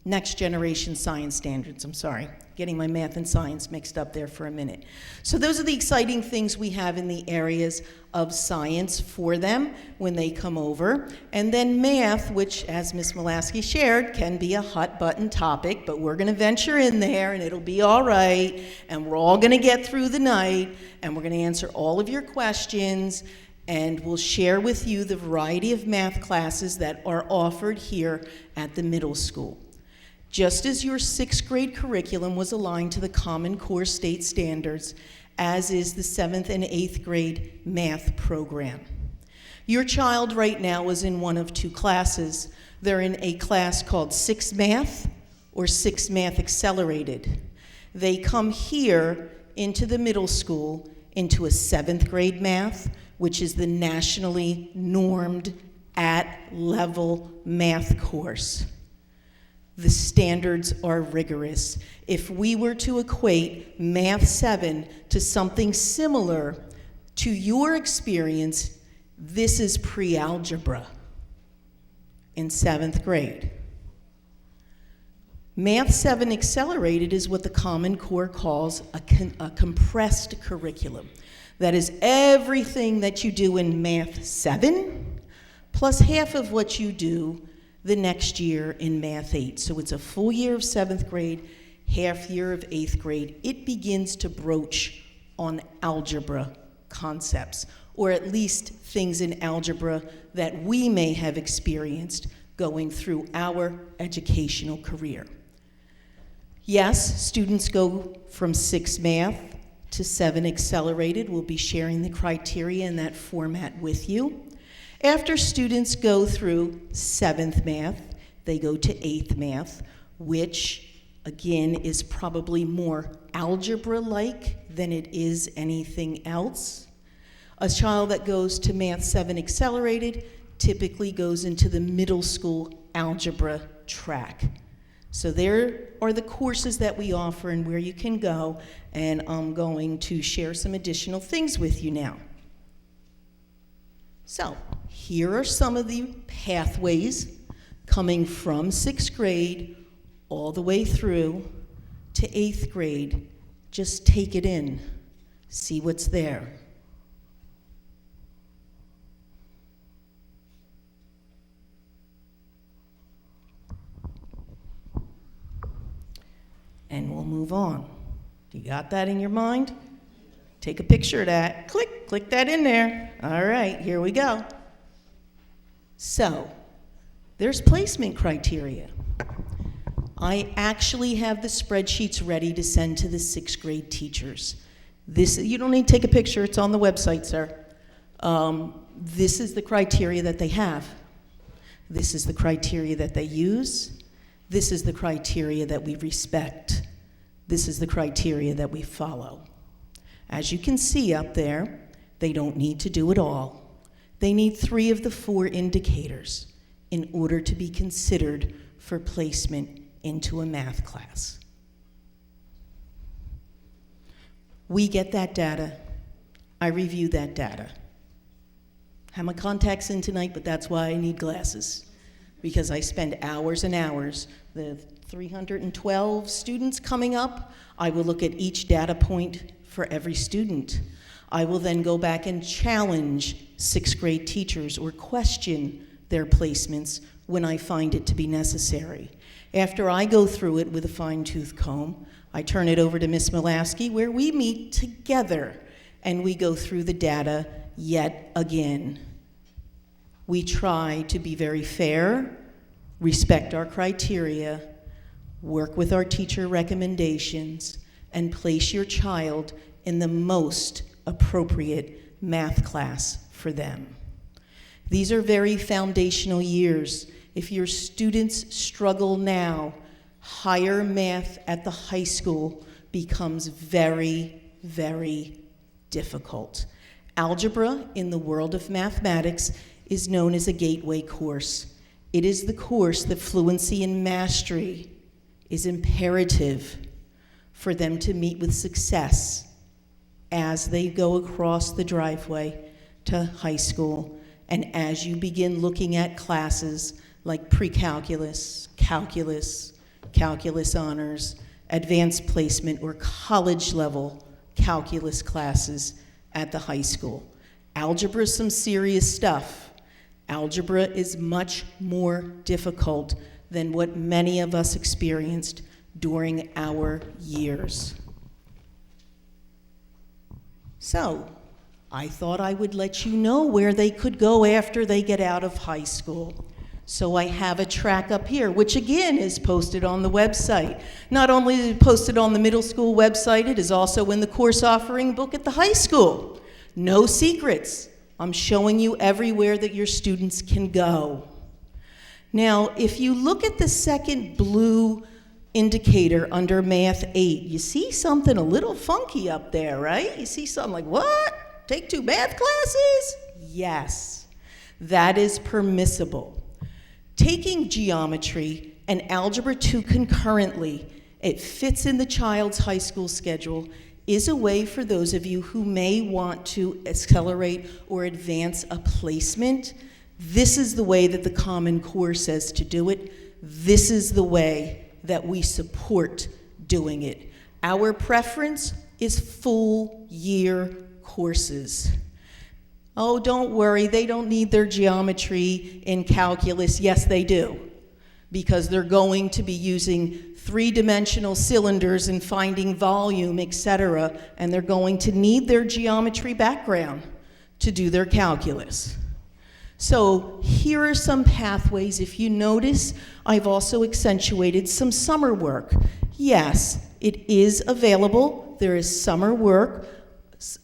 next generation science standards. I'm sorry, getting my math and science mixed up there for a minute. So those are the exciting things we have in the areas of science for them when they come over. And then math, which, as Ms. Mulaski shared, can be a hot button topic, but we're gonna venture in there and it'll be all right, and we're all gonna get through the night, and we're gonna answer all of your questions, and we'll share with you the variety of math classes that are offered here at the middle school. Just as your 6th grade curriculum was aligned to the Common Core state standards, as is the 7th and 8th grade math program. Your child right now is in one of two classes. They're in a class called 6 Math or 6 Math Accelerated. They come here into the middle school into a 7th grade math, which is the nationally normed at-level math course. The standards are rigorous. If we were to equate Math 7 to something similar to your experience, this is pre-algebra in 7th grade. Math 7 Accelerated is what the Common Core calls a compressed curriculum. That is everything that you do in Math 7, plus half of what you do the next year in Math 8. So it's a full year of 7th grade, half year of 8th grade. It begins to broach on algebra concepts, or at least things in algebra that we may have experienced going through our educational career. Yes, students go from 6 Math to 7 Accelerated. We'll be sharing the criteria in that format with you. After students go through 7th Math, they go to 8th Math, which, again, is probably more algebra-like than it is anything else. A child that goes to Math 7 Accelerated typically goes into the middle school algebra track. So there are the courses that we offer and where you can go, and I'm going to share some additional things with you now. So here are some of the pathways coming from 6th grade all the way through to 8th grade. Just take it in, see what's there. And we'll move on. You got that in your mind? Take a picture of that. Click that in there. All right, here we go. So, there's placement criteria. I actually have the spreadsheets ready to send to the 6th grade teachers. You don't need to take a picture, it's on the website, sir. This is the criteria that they have. This is the criteria that they use. This is the criteria that we respect. This is the criteria that we follow. As you can see up there, they don't need to do it all. They need 3 of the 4 indicators in order to be considered for placement into a math class. We get that data. I review that data. Have my contacts in tonight, but that's why I need glasses. because I spend hours and hours. The 312 students coming up, I will look at each data point for every student. I will then go back and challenge sixth grade teachers or question their placements when I find it to be necessary. After I go through it with a fine-tooth comb, I turn it over to Ms. Malawski, where we meet together and we go through the data yet again. We try to be very fair, respect our criteria, work with our teacher recommendations, and place your child in the most appropriate math class for them. These are very foundational years. If your students struggle now, higher math at the high school becomes very, very difficult. Algebra in the world of mathematics is known as a gateway course. It is the course that fluency and mastery is imperative for them to meet with success as they go across the driveway to high school, and as you begin looking at classes like pre-calculus, calculus, calculus honors, advanced placement, or college level calculus classes at the high school. Algebra is some serious stuff. Algebra is much more difficult than what many of us experienced during our years. So, I thought I would let you know where they could go after they get out of high school. So I have a track up here, which again is posted on the website. Not only is it posted on the middle school website, it is also in the course offering book at the high school. No secrets. I'm showing you everywhere that your students can go. Now, if you look at the second blue indicator under Math 8, you see something a little funky up there, right? You see something like, what? Take 2 math classes? Yes, that is permissible. Taking geometry and algebra 2 concurrently, it fits in the child's high school schedule, is a way for those of you who may want to accelerate or advance a placement. This is the way that the Common Core says to do it. This is the way that we support doing it. Our preference is full year courses. Oh, don't worry, they don't need their geometry in calculus. Yes, they do, because they're going to be using 3-dimensional cylinders and finding volume, etc., and they're going to need their geometry background to do their calculus. So here are some pathways. If you notice, I've also accentuated some summer work. Yes, it is available. There is summer work,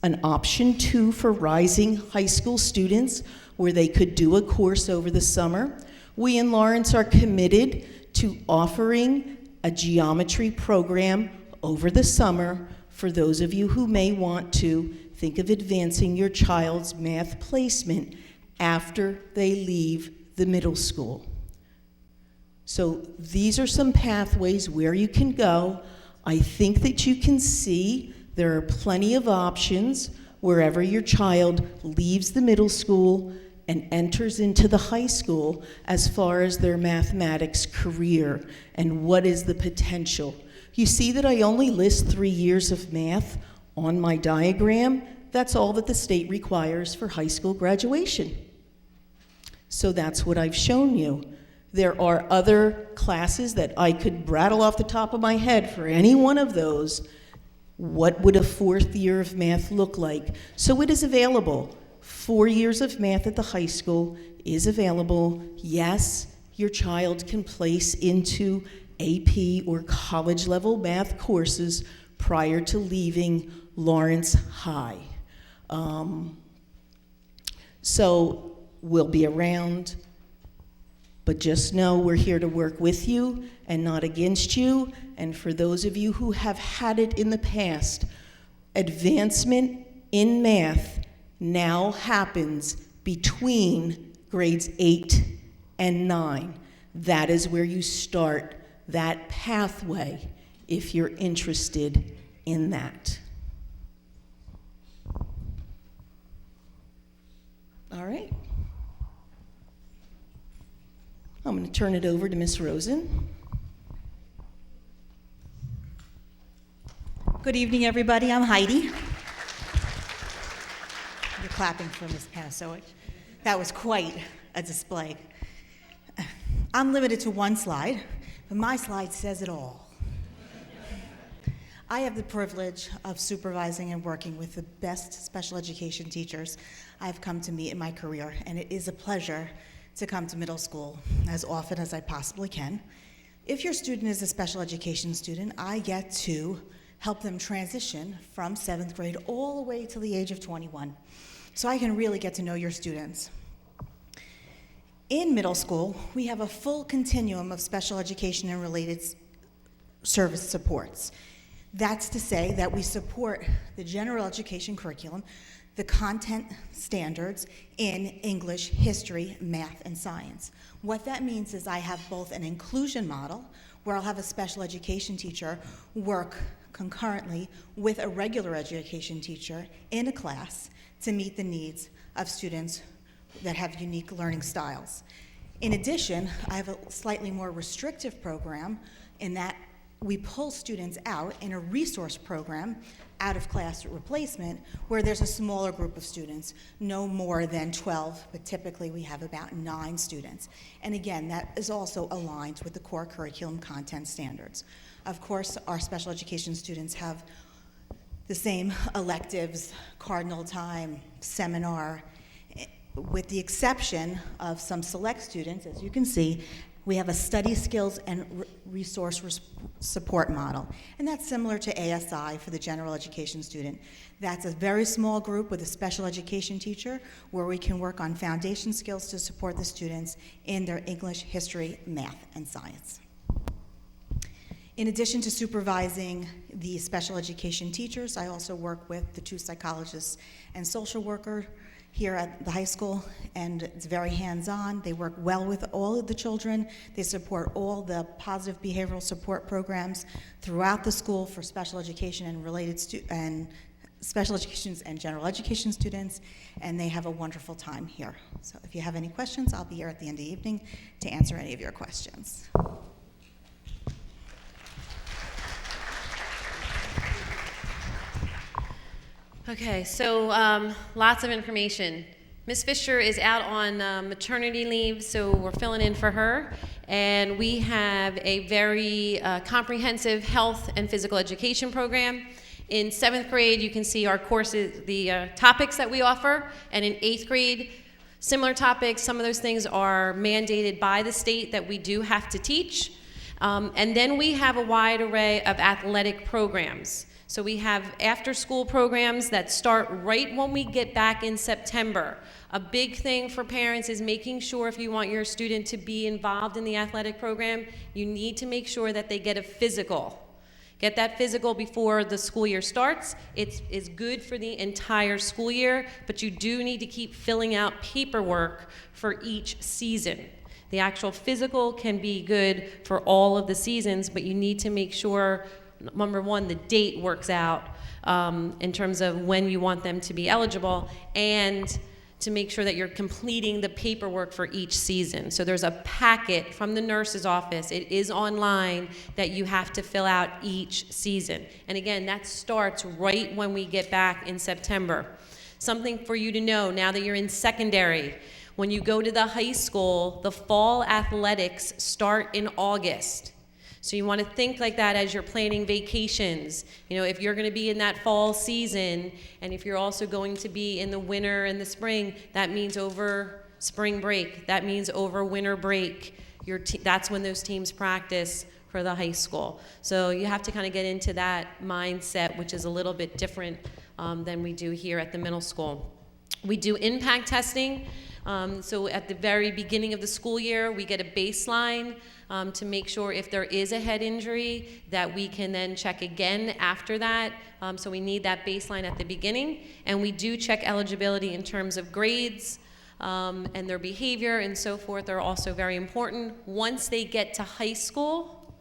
an option 2 for rising high school students, where they could do a course over the summer. We in Lawrence are committed to offering a geometry program over the summer for those of you who may want to think of advancing your child's math placement after they leave the middle school. So these are some pathways where you can go. I think that you can see there are plenty of options wherever your child leaves the middle school and enters into the high school as far as their mathematics career and what is the potential. You see that I only list 3 years of math on my diagram. That's all that the state requires for high school graduation. So that's what I've shown you. There are other classes that I could rattle off the top of my head for any one of those. What would a 4th year of math look like? So it is available. 4 years of math at the high school is available. Yes, your child can place into AP or college level math courses prior to leaving Lawrence High. So we'll be around, but just know we're here to work with you and not against you. And for those of you who have had it in the past, advancement in math now happens between grades 8 and 9. That is where you start that pathway if you're interested in that. All right. I'm going to turn it over to Miss Rosen. Good evening, everybody. I'm Heidi. You're clapping for Ms. Panasovic. That was quite a display. I'm limited to one slide, but my slide says it all. I have the privilege of supervising and working with the best special education teachers I've come to meet in my career, and it is a pleasure to come to middle school as often as I possibly can. If your student is a special education student, I get to help them transition from 7th grade all the way to the age of 21. So I can really get to know your students. In middle school, we have a full continuum of special education and related service supports. That's to say that we support the general education curriculum, the content standards in English, history, math, and science. What that means is I have both an inclusion model, where I'll have a special education teacher work concurrently with a regular education teacher in a class to meet the needs of students that have unique learning styles. In addition, I have a slightly more restrictive program in that we pull students out in a resource program, out of class replacement, where there's a smaller group of students, no more than 12, but typically we have about 9 students. And again, that is also aligned with the core curriculum content standards. Of course, our special education students have the same electives, cardinal time, seminar, with the exception of some select students. As you can see, we have a study skills and resource support model, and that's similar to ASI for the general education student. That's a very small group with a special education teacher where we can work on foundation skills to support the students in their English, history, math, and science. In addition to supervising the special education teachers, I also work with the 2 psychologists and social worker here at the high school, and it's very hands-on. They work well with all of the children. They support all the positive behavioral support programs throughout the school for special education and related special education and general education students, and they have a wonderful time here. So if you have any questions, I'll be here at the end of the evening to answer any of your questions. Okay, so lots of information. Ms. Fisher is out on maternity leave, so we're filling in for her. And we have a very comprehensive health and physical education program. In 7th grade, you can see our courses, the topics that we offer. And in 8th grade, similar topics. Some of those things are mandated by the state that we do have to teach. And then we have a wide array of athletic programs. So we have after-school programs that start right when we get back in September. A big thing for parents is making sure if you want your student to be involved in the athletic program, you need to make sure that they get a physical. Get that physical before the school year starts. It's good for the entire school year, but you do need to keep filling out paperwork for each season. The actual physical can be good for all of the seasons, but you need to make sure, number one, the date works out in terms of when you want them to be eligible, and to make sure that you're completing the paperwork for each season. So there's a packet from the nurse's office, it is online, that you have to fill out each season. And again, that starts right when we get back in September. Something for you to know now that you're in secondary, when you go to the high school, the fall athletics start in August. So you want to think like that as you're planning vacations. You know, if you're going to be in that fall season, and if you're also going to be in the winter and the spring, that means over spring break. That means over winter break. That's when those teams practice for the high school. So you have to kind of get into that mindset, which is a little bit different than we do here at the middle school. We do impact testing. So at the very beginning of the school year, we get a baseline to make sure if there is a head injury that we can then check again after that. So we need that baseline at the beginning. And we do check eligibility in terms of grades and their behavior and so forth are also very important. Once they get to high school,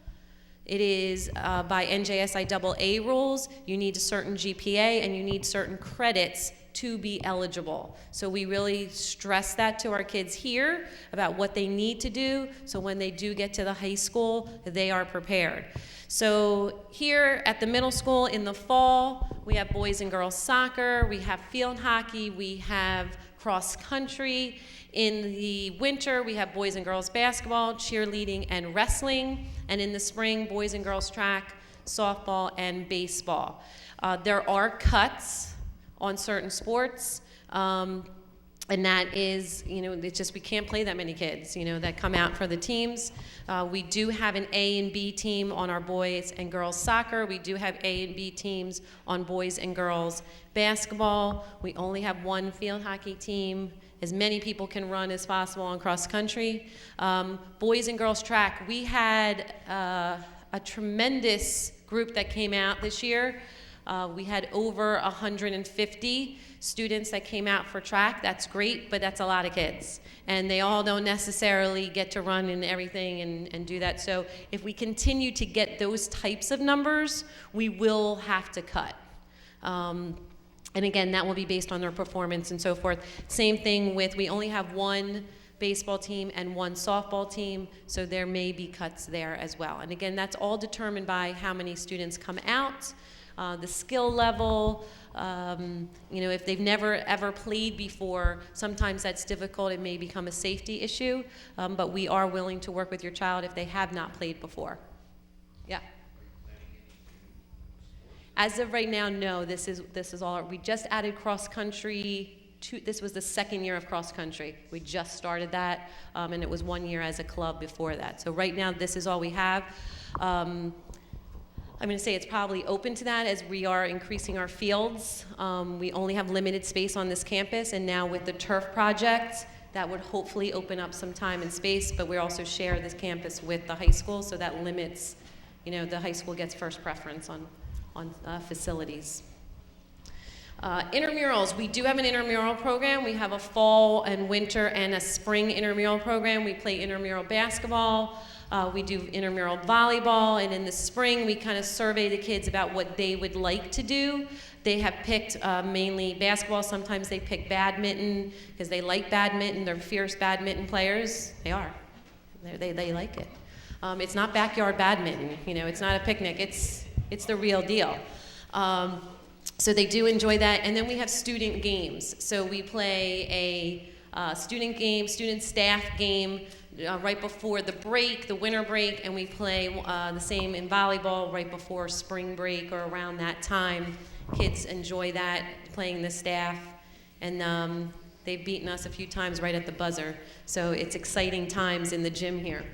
It is by NJSI AA rules. You need a certain GPA and you need certain credits to be eligible. So we really stress that to our kids here about what they need to do, so when they do get to the high school, they are prepared. So here at the middle school in the fall, we have boys and girls soccer, we have field hockey, we have cross country. In the winter, we have boys and girls basketball, cheerleading, and wrestling. And in the spring, boys and girls track, softball, and baseball. There are cuts on certain sports, and that is, it's just we can't play that many kids, that come out for the teams. We do have an A and B team on our boys and girls soccer. We do have A and B teams on boys and girls basketball. We only have one field hockey team. As many people can run as possible on cross country. Boys and girls track, we had a tremendous group that came out this year. We had over 150 students that came out for track. That's great, but that's a lot of kids. And they all don't necessarily get to run and everything and do that. So if we continue to get those types of numbers, we will have to cut. And again, that will be based on their performance and so forth. Same thing with, we only have one baseball team and one softball team, so there may be cuts there as well. And again, that's all determined by how many students come out, the skill level, if they've never ever played before, sometimes that's difficult. It may become a safety issue, but we are willing to work with your child if they have not played before. Yeah. As of right now, no, this is all, we just added cross country, this was the second year of cross country. We just started that, and it was 1 year as a club before that. So right now, this is all we have. I'm gonna say it's probably open to that as we are increasing our fields. We only have limited space on this campus, and now with the turf project, that would hopefully open up some time and space, but we also share this campus with the high school, so that limits, the high school gets first preference on facilities. Intramurals, we do have an intramural program. We have a fall and winter and a spring intramural program. We play intramural basketball, we do intramural volleyball, and in the spring we kind of survey the kids about what they would like to do. They have picked mainly basketball. Sometimes they pick badminton because they like badminton. They're fierce badminton players. They are. They like it. It's not backyard badminton, it's not a picnic. It's the real deal. So they do enjoy that. And then we have student games. So we play a student game, student staff game right before the break, the winter break, and we play the same in volleyball right before spring break or around that time. Kids enjoy that, playing the staff. And they've beaten us a few times right at the buzzer. So it's exciting times in the gym here.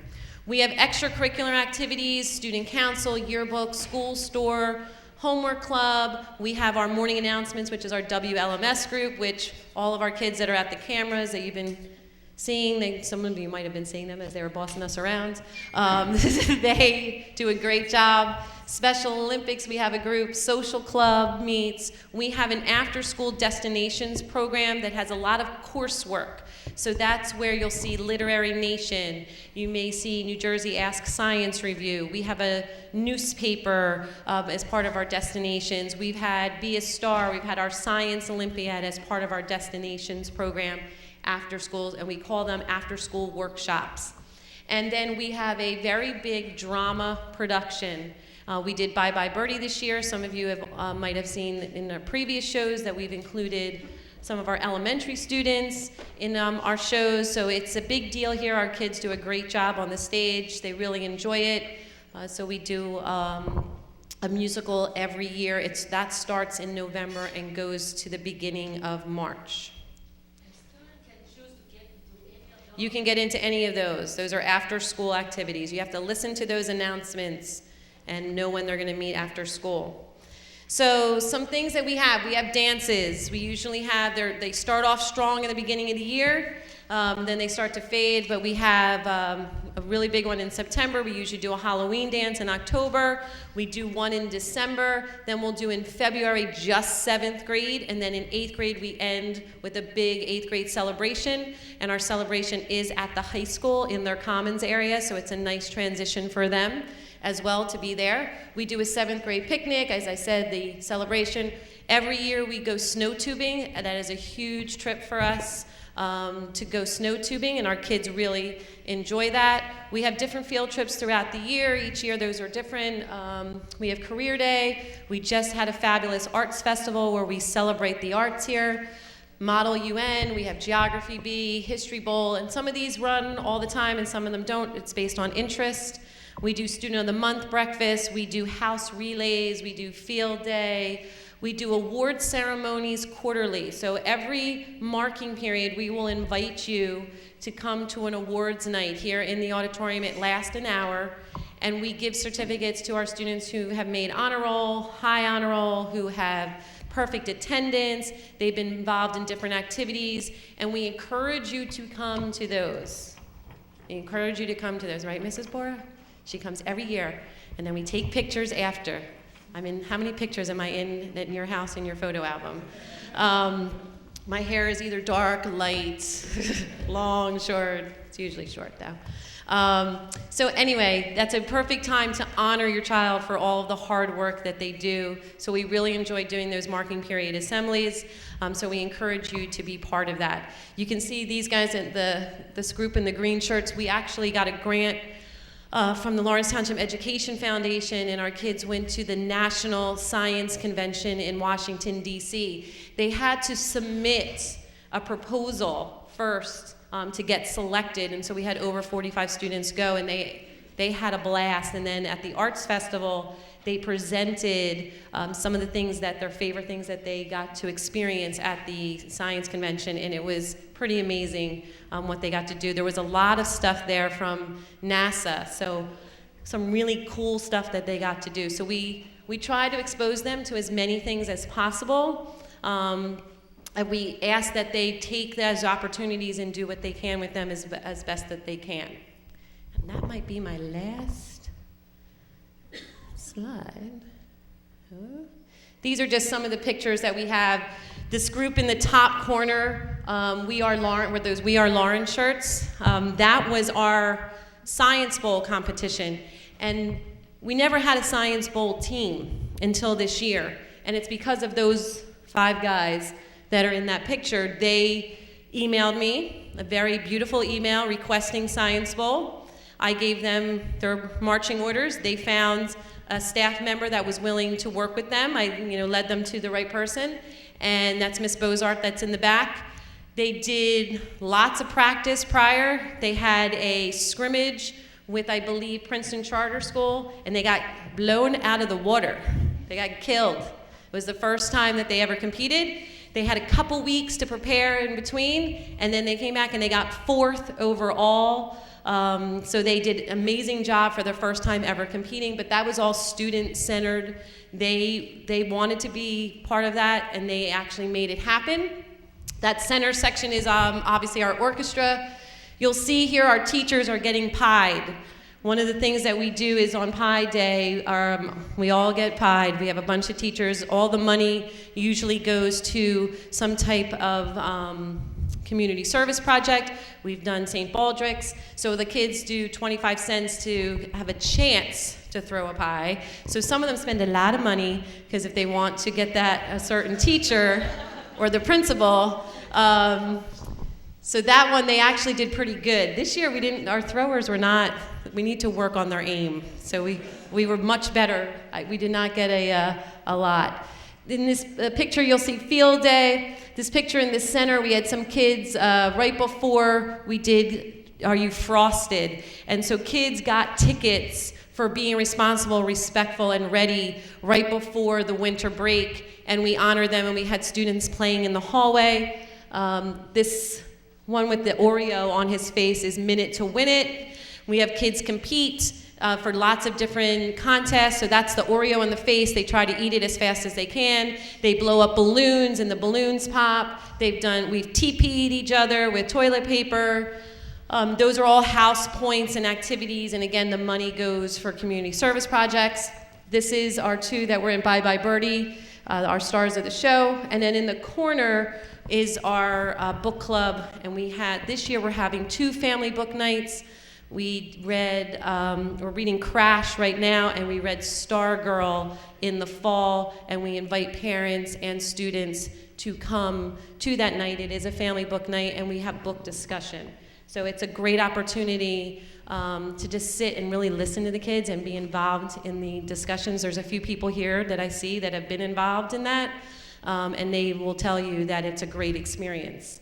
We have extracurricular activities, student council, yearbook, school store, homework club. We have our morning announcements, which is our Wlms group, which all of our kids that are at the cameras that you've been seeing, some of you might have been seeing them as they were bossing us around. They do a great job. Special Olympics, we have a group. Social club meets. We have an after-school destinations program that has a lot of coursework. So that's where you'll see Literary Nation. You may see New Jersey Ask Science Review. We have a newspaper as part of our destinations. We've had Be a Star. We've had our Science Olympiad as part of our destinations program after schools, and we call them after-school workshops. And then we have a very big drama production. We did Bye Bye Birdie this year. Some of you might have seen in our previous shows that we've included some of our elementary students in our shows, so it's a big deal here. Our kids do a great job on the stage. They really enjoy it. So we do a musical every year. That starts in November and goes to the beginning of March. You can get into any of those. Those are after-school activities. You have to listen to those announcements and know when they're going to meet after school. So some things that we have dances. We usually have, they start off strong in the beginning of the year, then they start to fade, but we have a really big one in September. We usually do a Halloween dance in October. We do one in December. Then we'll do in February just 7th grade. And then in 8th grade, we end with a big 8th grade celebration. And our celebration is at the high school in their commons area. So it's a nice transition for them as well to be there. We do a 7th grade picnic, as I said, the celebration. Every year we go snow tubing, and that is a huge trip for us to go snow tubing, and our kids really enjoy that. We have different field trips throughout the year. Each year those are different. We have Career Day. We just had a fabulous arts festival where we celebrate the arts here. Model UN, we have Geography Bee, History Bowl, and some of these run all the time and some of them don't. It's based on interest. We do Student of the Month breakfast, we do house relays, we do field day, we do award ceremonies quarterly. So every marking period, we will invite you to come to an awards night here in the auditorium. It lasts an hour, and we give certificates to our students who have made honor roll, high honor roll, who have perfect attendance. They've been involved in different activities, and we encourage you to come to those. We encourage you to come to those, right, Mrs. Bora? She comes every year, and then we take pictures after. I mean, how many pictures am I in your house in your photo album? My hair is either dark, light, long, short. It's usually short, though. So anyway, that's a perfect time to honor your child for all of the hard work that they do. So we really enjoy doing those marking period assemblies. So we encourage you to be part of that. You can see these guys at this group in the green shirts. We actually got a grant from the Lawrence Township Education Foundation, and our kids went to the National Science Convention in Washington, D.C. They had to submit a proposal first to get selected, and so we had over 45 students go, and they had a blast. And then at the Arts Festival, they presented some of the things that their favorite things that they got to experience at the science convention, and it was pretty amazing what they got to do. There was a lot of stuff there from NASA, so some really cool stuff that they got to do. So we try to expose them to as many things as possible, and we ask that they take those opportunities and do what they can with them as best that they can. And that might be my last slide. These are just some of the pictures that we have. This group in the top corner, We Are Lauren, with those We Are Lauren shirts, that was our Science Bowl competition. And we never had a Science Bowl team until this year. And it's because of those 5 guys that are in that picture. They emailed me a very beautiful email requesting Science Bowl. I gave them their marching orders. They found a staff member that was willing to work with them. I led them to the right person, and that's Miss Bozart that's in the back. They did lots of practice prior. They had a scrimmage with, I believe, Princeton Charter School, and they got blown out of the water. They got killed. It was the first time that they ever competed. They had a couple weeks to prepare in between, and then they came back and they got 4th overall. So they did an amazing job for their first time ever competing, but that was all student-centered. They wanted to be part of that, and they actually made it happen. That center section is obviously our orchestra. You'll see here our teachers are getting pied. One of the things that we do is on Pie Day, we all get pied. We have a bunch of teachers. All the money usually goes to some type of community service project. We've done St. Baldrick's. So the kids do 25 cents to have a chance to throw a pie. So some of them spend a lot of money because if they want to get a certain teacher or the principal, so that one they actually did pretty good. This year our throwers were not, we need to work on their aim. So we were much better. We did not get a lot. In this picture, you'll see field day. This picture in the center, we had some kids right before we did Are You Frosted? And so kids got tickets for being responsible, respectful, and ready right before the winter break. And we honored them, and we had students playing in the hallway. This one with the Oreo on his face is Minute to Win It. We have kids compete for lots of different contests. So that's the Oreo in the face. They try to eat it as fast as they can. They blow up balloons and the balloons pop. We've TP'd each other with toilet paper. Those are all house points and activities, and again, the money goes for community service projects. This is our 2 that were in Bye Bye Birdie, our stars of the show. And then in the corner is our book club, and this year we're having 2 family book nights. We read, we're reading Crash right now, and we read Stargirl in the fall, and we invite parents and students to come to that night. It is a family book night, and we have book discussion. So it's a great opportunity to just sit and really listen to the kids and be involved in the discussions. There's a few people here that I see that have been involved in that, and they will tell you that it's a great experience.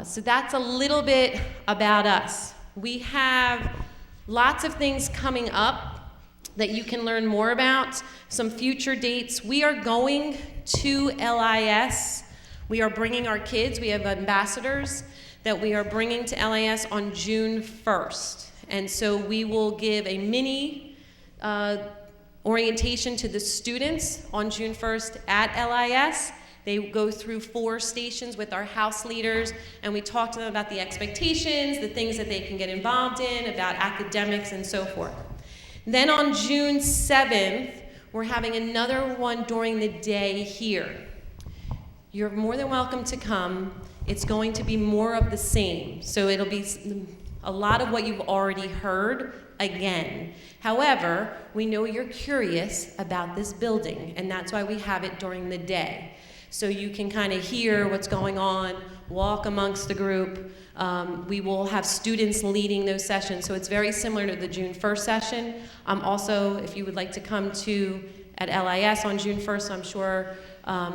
So that's a little bit about us. We have lots of things coming up that you can learn more about, some future dates. We are going to LIS. We are bringing our kids. We have ambassadors that we are bringing to LIS on June 1st. And so we will give a mini orientation to the students on June 1st at LIS. They go through 4 stations with our house leaders, and we talk to them about the expectations, the things that they can get involved in, about academics and so forth. Then on June 7th, we're having another one during the day here. You're more than welcome to come. It's going to be more of the same. So it'll be a lot of what you've already heard again. However, we know you're curious about this building, and that's why we have it during the day. So you can kind of hear what's going on, walk amongst the group. We will have students leading those sessions, so it's very similar to the June 1st session. Also, if you would like to come at LIS on June 1st, I'm sure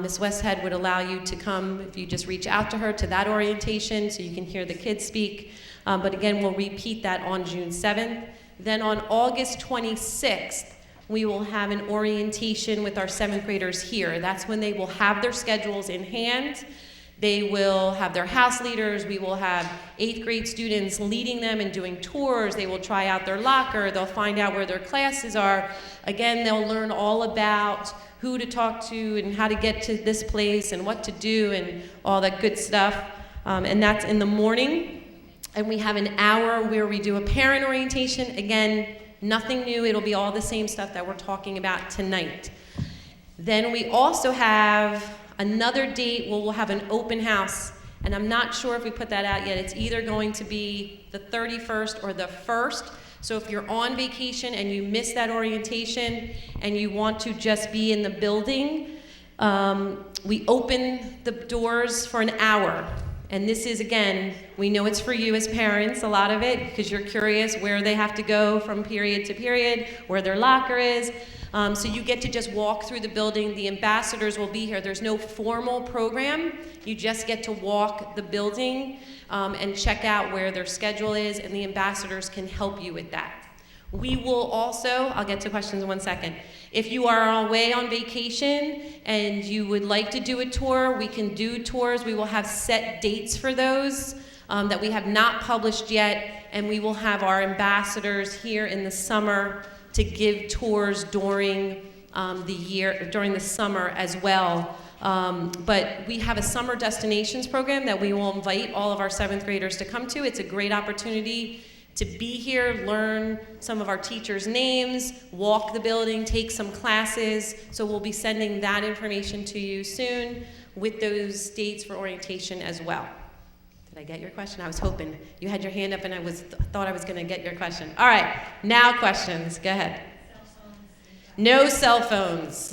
Ms. Westhead would allow you to come if you just reach out to her to that orientation so you can hear the kids speak. But again, we'll repeat that on June 7th. Then on August 26th, we will have an orientation with our 7th graders here. That's when they will have their schedules in hand. They will have their house leaders. We will have 8th grade students leading them and doing tours. They will try out their locker. They'll find out where their classes are. Again, they'll learn all about who to talk to and how to get to this place and what to do and all that good stuff. And that's in the morning. And we have an hour where we do a parent orientation. Again, nothing new. It'll be all the same stuff that we're talking about tonight. Then we also have another date where we'll have an open house. And I'm not sure if we put that out yet. It's either going to be the 31st or the 1st. So if you're on vacation and you miss that orientation and you want to just be in the building, we open the doors for an hour. And this is, again, we know it's for you as parents, a lot of it, because you're curious where they have to go from period to period, where their locker is. So you get to just walk through the building. The ambassadors will be here. There's no formal program. You just get to walk the building and check out where their schedule is, and the ambassadors can help you with that. We will also, I'll get to questions in one second. If you are away on vacation and you would like to do a tour, we can do tours. We will have set dates for those that we have not published yet, and we will have our ambassadors here in the summer to give tours during during the summer as well. But we have a summer destinations program that we will invite all of our 7th graders to come to. It's a great opportunity to be here, learn some of our teachers' names, walk the building, take some classes. So we'll be sending that information to you soon with those dates for orientation as well. Did I get your question? I was hoping. You had your hand up and I thought I was going to get your question. All right, now questions. Go ahead. No cell phones.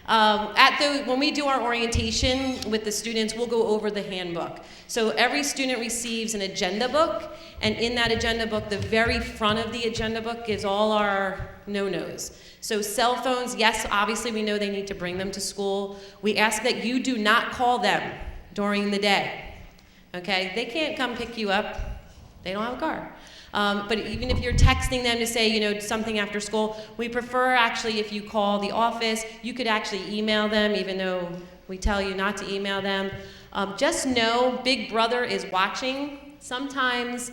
When we do our orientation with the students, we'll go over the handbook. So every student receives an agenda book, and in that agenda book, the very front of the agenda book gives all our no-nos. So cell phones, yes, obviously we know they need to bring them to school. We ask that you do not call them during the day, okay? They can't come pick you up. They don't have a car. But even if you're texting them to say, something after school, we prefer actually if you call the office, you could actually email them, even though we tell you not to email them. Just know Big Brother is watching. Sometimes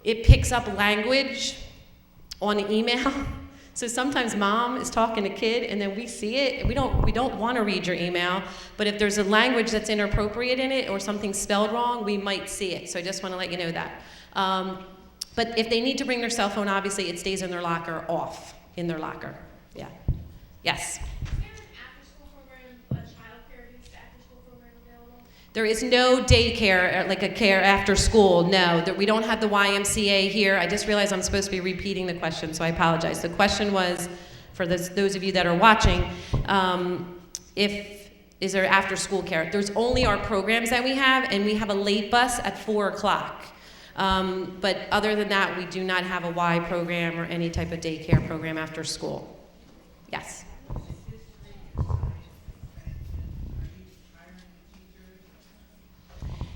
it picks up language on an email. So sometimes mom is talking to kid and then we see it. We don't want to read your email, but if there's a language that's inappropriate in it or something spelled wrong, we might see it. So I just want to let you know that. But if they need to bring their cell phone, obviously it stays in their locker, off in their locker. Yeah. Yes. There is no daycare, like a care after school, no. We don't have the YMCA here. I just realized I'm supposed to be repeating the question, so I apologize. The question was, for those of you that are watching, is there after school care? There's only our programs that we have, and we have a late bus at 4 o'clock. But other than that, we do not have a Y program or any type of daycare program after school. Yes.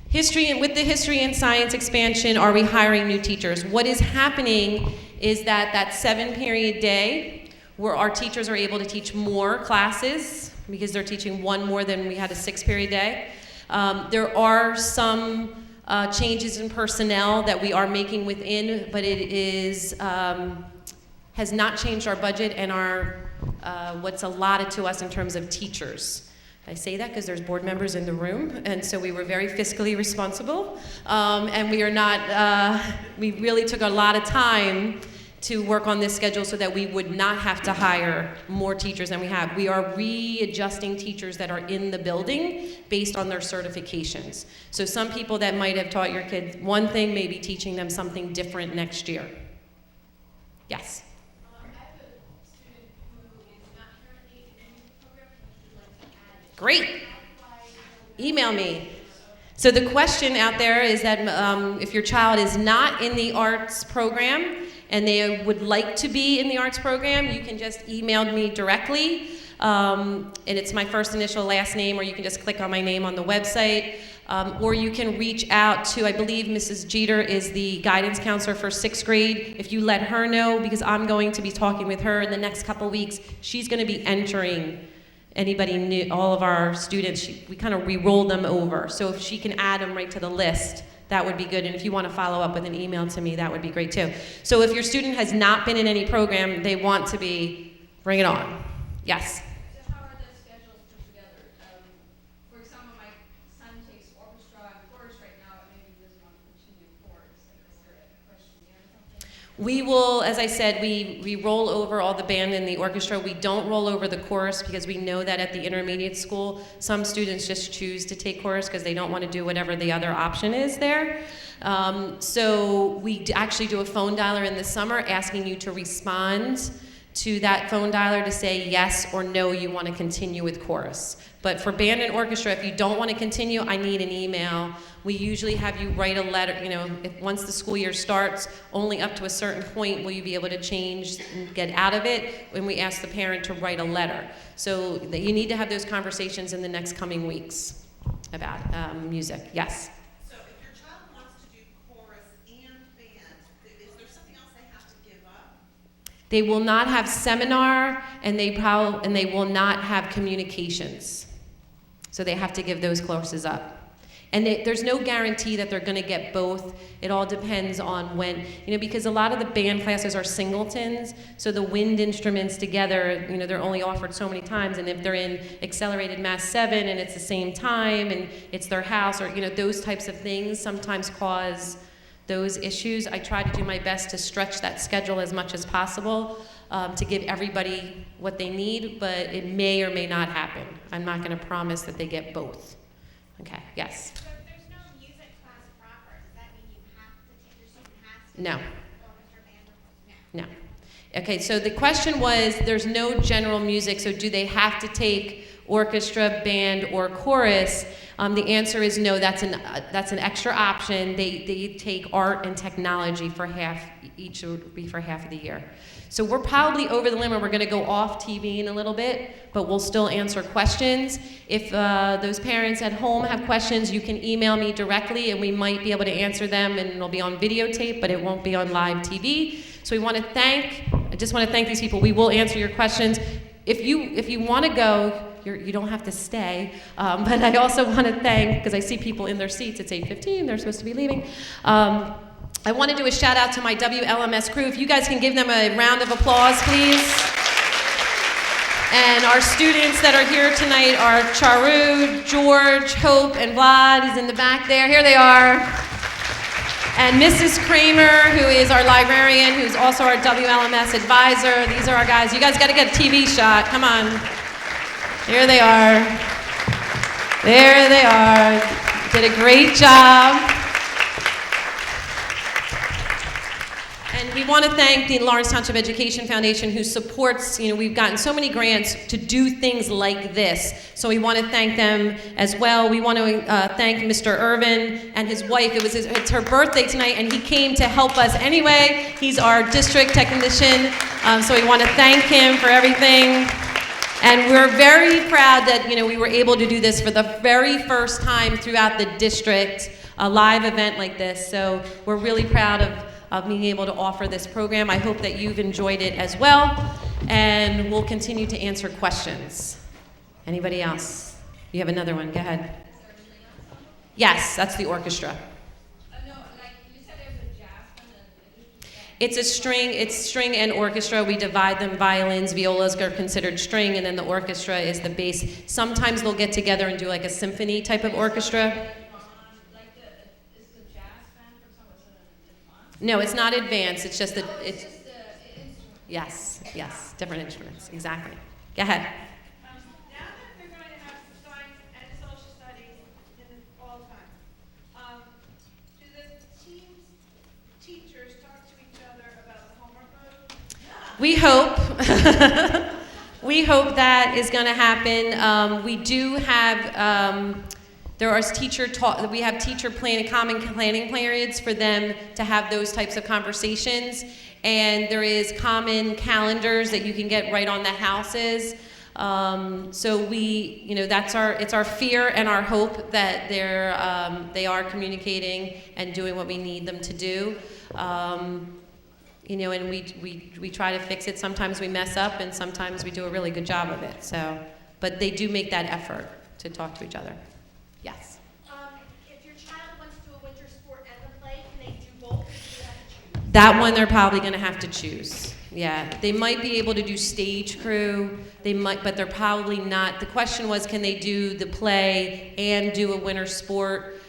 History, and with the history and science expansion, are we hiring new teachers? What is happening is that 7-period day, where our teachers are able to teach more classes, because they're teaching one more than we had a 6-period day. There are some changes in personnel that we are making within, but it is has not changed our budget and our what's allotted to us in terms of teachers. I say that because there's board members in the room, and so we were very fiscally responsible, and we are not, we really took a lot of time to work on this schedule so that we would not have to hire more teachers than we have. We are readjusting teachers that are in the building based on their certifications. So some people that might have taught your kids one thing may be teaching them something different next year. Yes? Great. Email me. So the question out there is that if your child is not in the arts program and they would like to be in the arts program, you can just email me directly. And it's my first initial last name, or you can just click on my name on the website. Or you can reach out to, I believe Mrs. Jeter is the guidance counselor for 6th grade. If you let her know, because I'm going to be talking with her in the next couple weeks, she's going to be entering anybody new, all of our students. We kind of re-roll them over. So if she can add them right to the list, that would be good. And if you want to follow up with an email to me, that would be great too. So if your student has not been in any program, they want to be, bring it on. Yes? So how are those schedules put together? For example, my son takes orchestra and chorus right now, and maybe he doesn't want to continue chorus. Like, is there a questionnaire or something? We will, as I said, we roll over all the band and the orchestra. We don't roll over the chorus because we know that at the intermediate school, some students just choose to take chorus because they don't want to do whatever the other option is there. So we actually do a phone dialer in the summer asking you to respond to that phone dialer to say yes or no, you want to continue with chorus. But for band and orchestra, if you don't want to continue, I need an email. We usually have you write a letter, once the school year starts, only up to a certain point will you be able to change and get out of it, when we ask the parent to write a letter. So that you need to have those conversations in the next coming weeks about music. Yes? So if your child wants to do chorus and band, is there something else they have to give up? They will not have seminar, and they will not have communications. So they have to give those courses up. And there's no guarantee that they're going to get both. It all depends on when, because a lot of the band classes are singletons, so the wind instruments together, they're only offered so many times, and if they're in accelerated mass 7 and it's the same time and it's their house, or those types of things sometimes cause those issues. I try to do my best to stretch that schedule as much as possible to give everybody what they need, but it may or may not happen. I'm not going to promise that they get both. Okay, yes? So if there's no music class proper, does that mean you have to take your student has to No. orchestra, band, or No. Okay, so the question was, there's no general music, so do they have to take orchestra, band, or chorus? The answer is no, that's an extra option. They take art and technology for half, each would be for half of the year. So we're probably over the limit. We're going to go off TV in a little bit, but we'll still answer questions. If those parents at home have questions, you can email me directly, and we might be able to answer them, and it'll be on videotape, but it won't be on live TV. So I just want to thank these people. We will answer your questions. If you want to go, you don't have to stay, but I also want to thank, because I see people in their seats, it's 8:15, they're supposed to be leaving. I want to do a shout out to my WLMS crew. If you guys can give them a round of applause, please. And our students that are here tonight are Charu, George, Hope, and Vlad is in the back there. Here they are. And Mrs. Kramer, who is our librarian, who's also our WLMS advisor. These are our guys. You guys got to get a TV shot. Come on. Here they are. There they are. Did a great job. And we want to thank the Lawrence Township Education Foundation, who supports, we've gotten so many grants to do things like this. So we want to thank them as well. We want to thank Mr. Irvin and his wife. It's her birthday tonight, and he came to help us anyway. He's our district technician, so we want to thank him for everything. And we're very proud that, we were able to do this for the very first time throughout the district, a live event like this. So we're really proud of being able to offer this program. I hope that you've enjoyed it as well, and we'll continue to answer questions. Anybody else? You have another one, go ahead. Yes, that's the orchestra. No, like you said there's a jazz band and It's string and orchestra. We divide them. Violins, violas are considered string, and then the orchestra is the bass. Sometimes they'll get together and do like a symphony type of orchestra. No, it's not advanced. It's just it's just the instrument. yes, different instruments. Exactly. Go ahead. Now that we're going to have science and social studies in the fall time, do the teachers talk to each other about the homework load? We hope. We hope that is going to happen. We do have. We have common planning periods for them to have those types of conversations, and there is common calendars that you can get right on the houses. So it's our fear and our hope that they are communicating and doing what we need them to do. And we try to fix it. Sometimes we mess up, and sometimes we do a really good job of it. So, but they do make that effort to talk to each other. Yes. If your child wants to do a winter sport and a play, can they do both, or do you have to choose? That one they're probably going to have to choose. Yeah, they might be able to do stage crew. They might, but they're probably not. The question was, can they do the play and do a winter sport?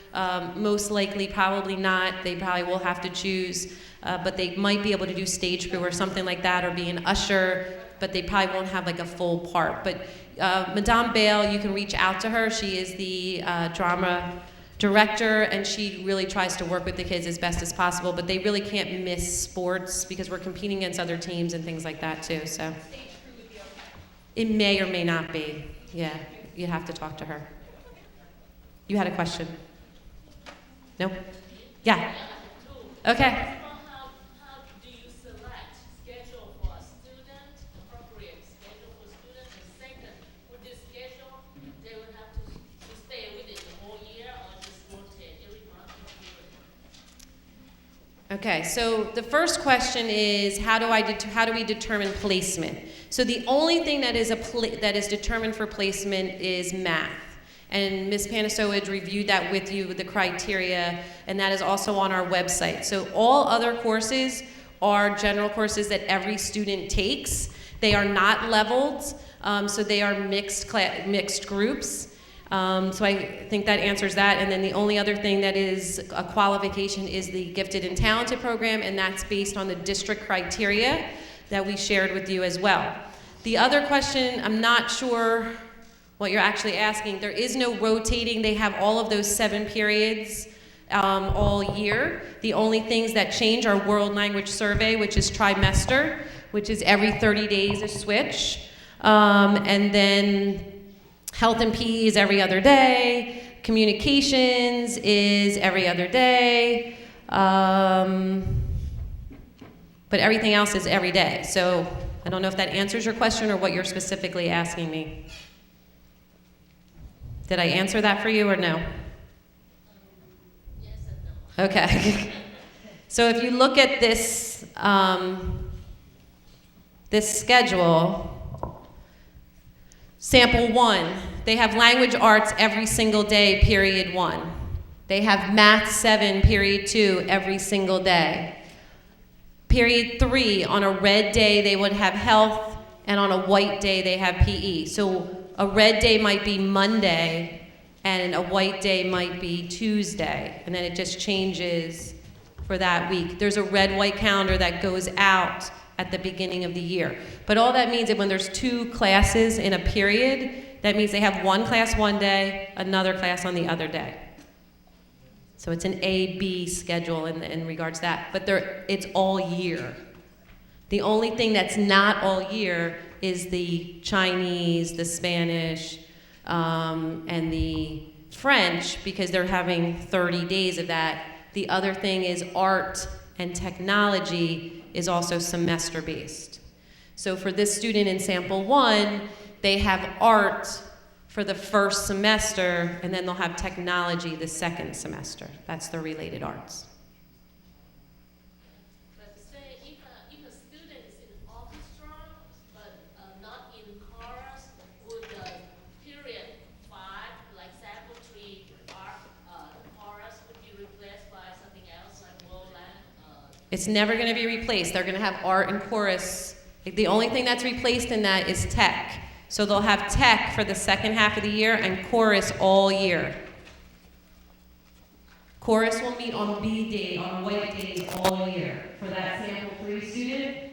Most likely, probably not. They probably will have to choose. But they might be able to do stage crew or something like that, or be an usher. But they probably won't have like a full part. But Madame Bale, you can reach out to her. She is the drama director, and she really tries to work with the kids as best as possible, but they really can't miss sports because we're competing against other teams and things like that too, so. It may or may not be, yeah, you'd have to talk to her. You had a question? No? Yeah. Okay. Okay, so the first question is how do we determine placement? So the only thing that is determined for placement is math. And Ms. Panasoid reviewed that with you with the criteria, and that is also on our website. So all other courses are general courses that every student takes. They are not leveled, so they are mixed groups. So I think that answers that. And then the only other thing that is a qualification is the Gifted and Talented program, and that's based on the district criteria that we shared with you as well. The other question, I'm not sure what you're actually asking. There is no rotating. They have all of those 7 periods all year. The only things that change are World Language Survey, which is trimester, which is every 30 days a switch. And then Health and PE is every other day. Communications is every other day. But everything else is every day. So I don't know if that answers your question or what you're specifically asking me. Did I answer that for you or no? Yes and no. Okay. So if you look at this, this schedule, sample 1, they have language arts every single day, period 1. They have math 7, period 2, every single day. Period 3, on a red day, they would have health, and on a white day, they have PE. So a red day might be Monday, and a white day might be Tuesday, and then it just changes for that week. There's a red, white calendar that goes out at the beginning of the year. But all that means is when there's 2 classes in a period, that means they have one class one day, another class on the other day. So it's an A-B schedule in regards to that. But it's all year. The only thing that's not all year is the Chinese, the Spanish, and the French, because they're having 30 days of that. The other thing is art and technology is also semester-based. So for this student in sample 1, they have art for the first semester, and then they'll have technology the second semester. That's the related arts. But say if a student is in orchestra, but not in chorus, would period 5, like sample 3, art, chorus would be replaced by something else, like Wlms? It's never going to be replaced. They're going to have art and chorus. The only thing that's replaced in that is tech. So they'll have tech for the second half of the year and chorus all year. Chorus will meet on B day, on white days all year. For that sample 3 student,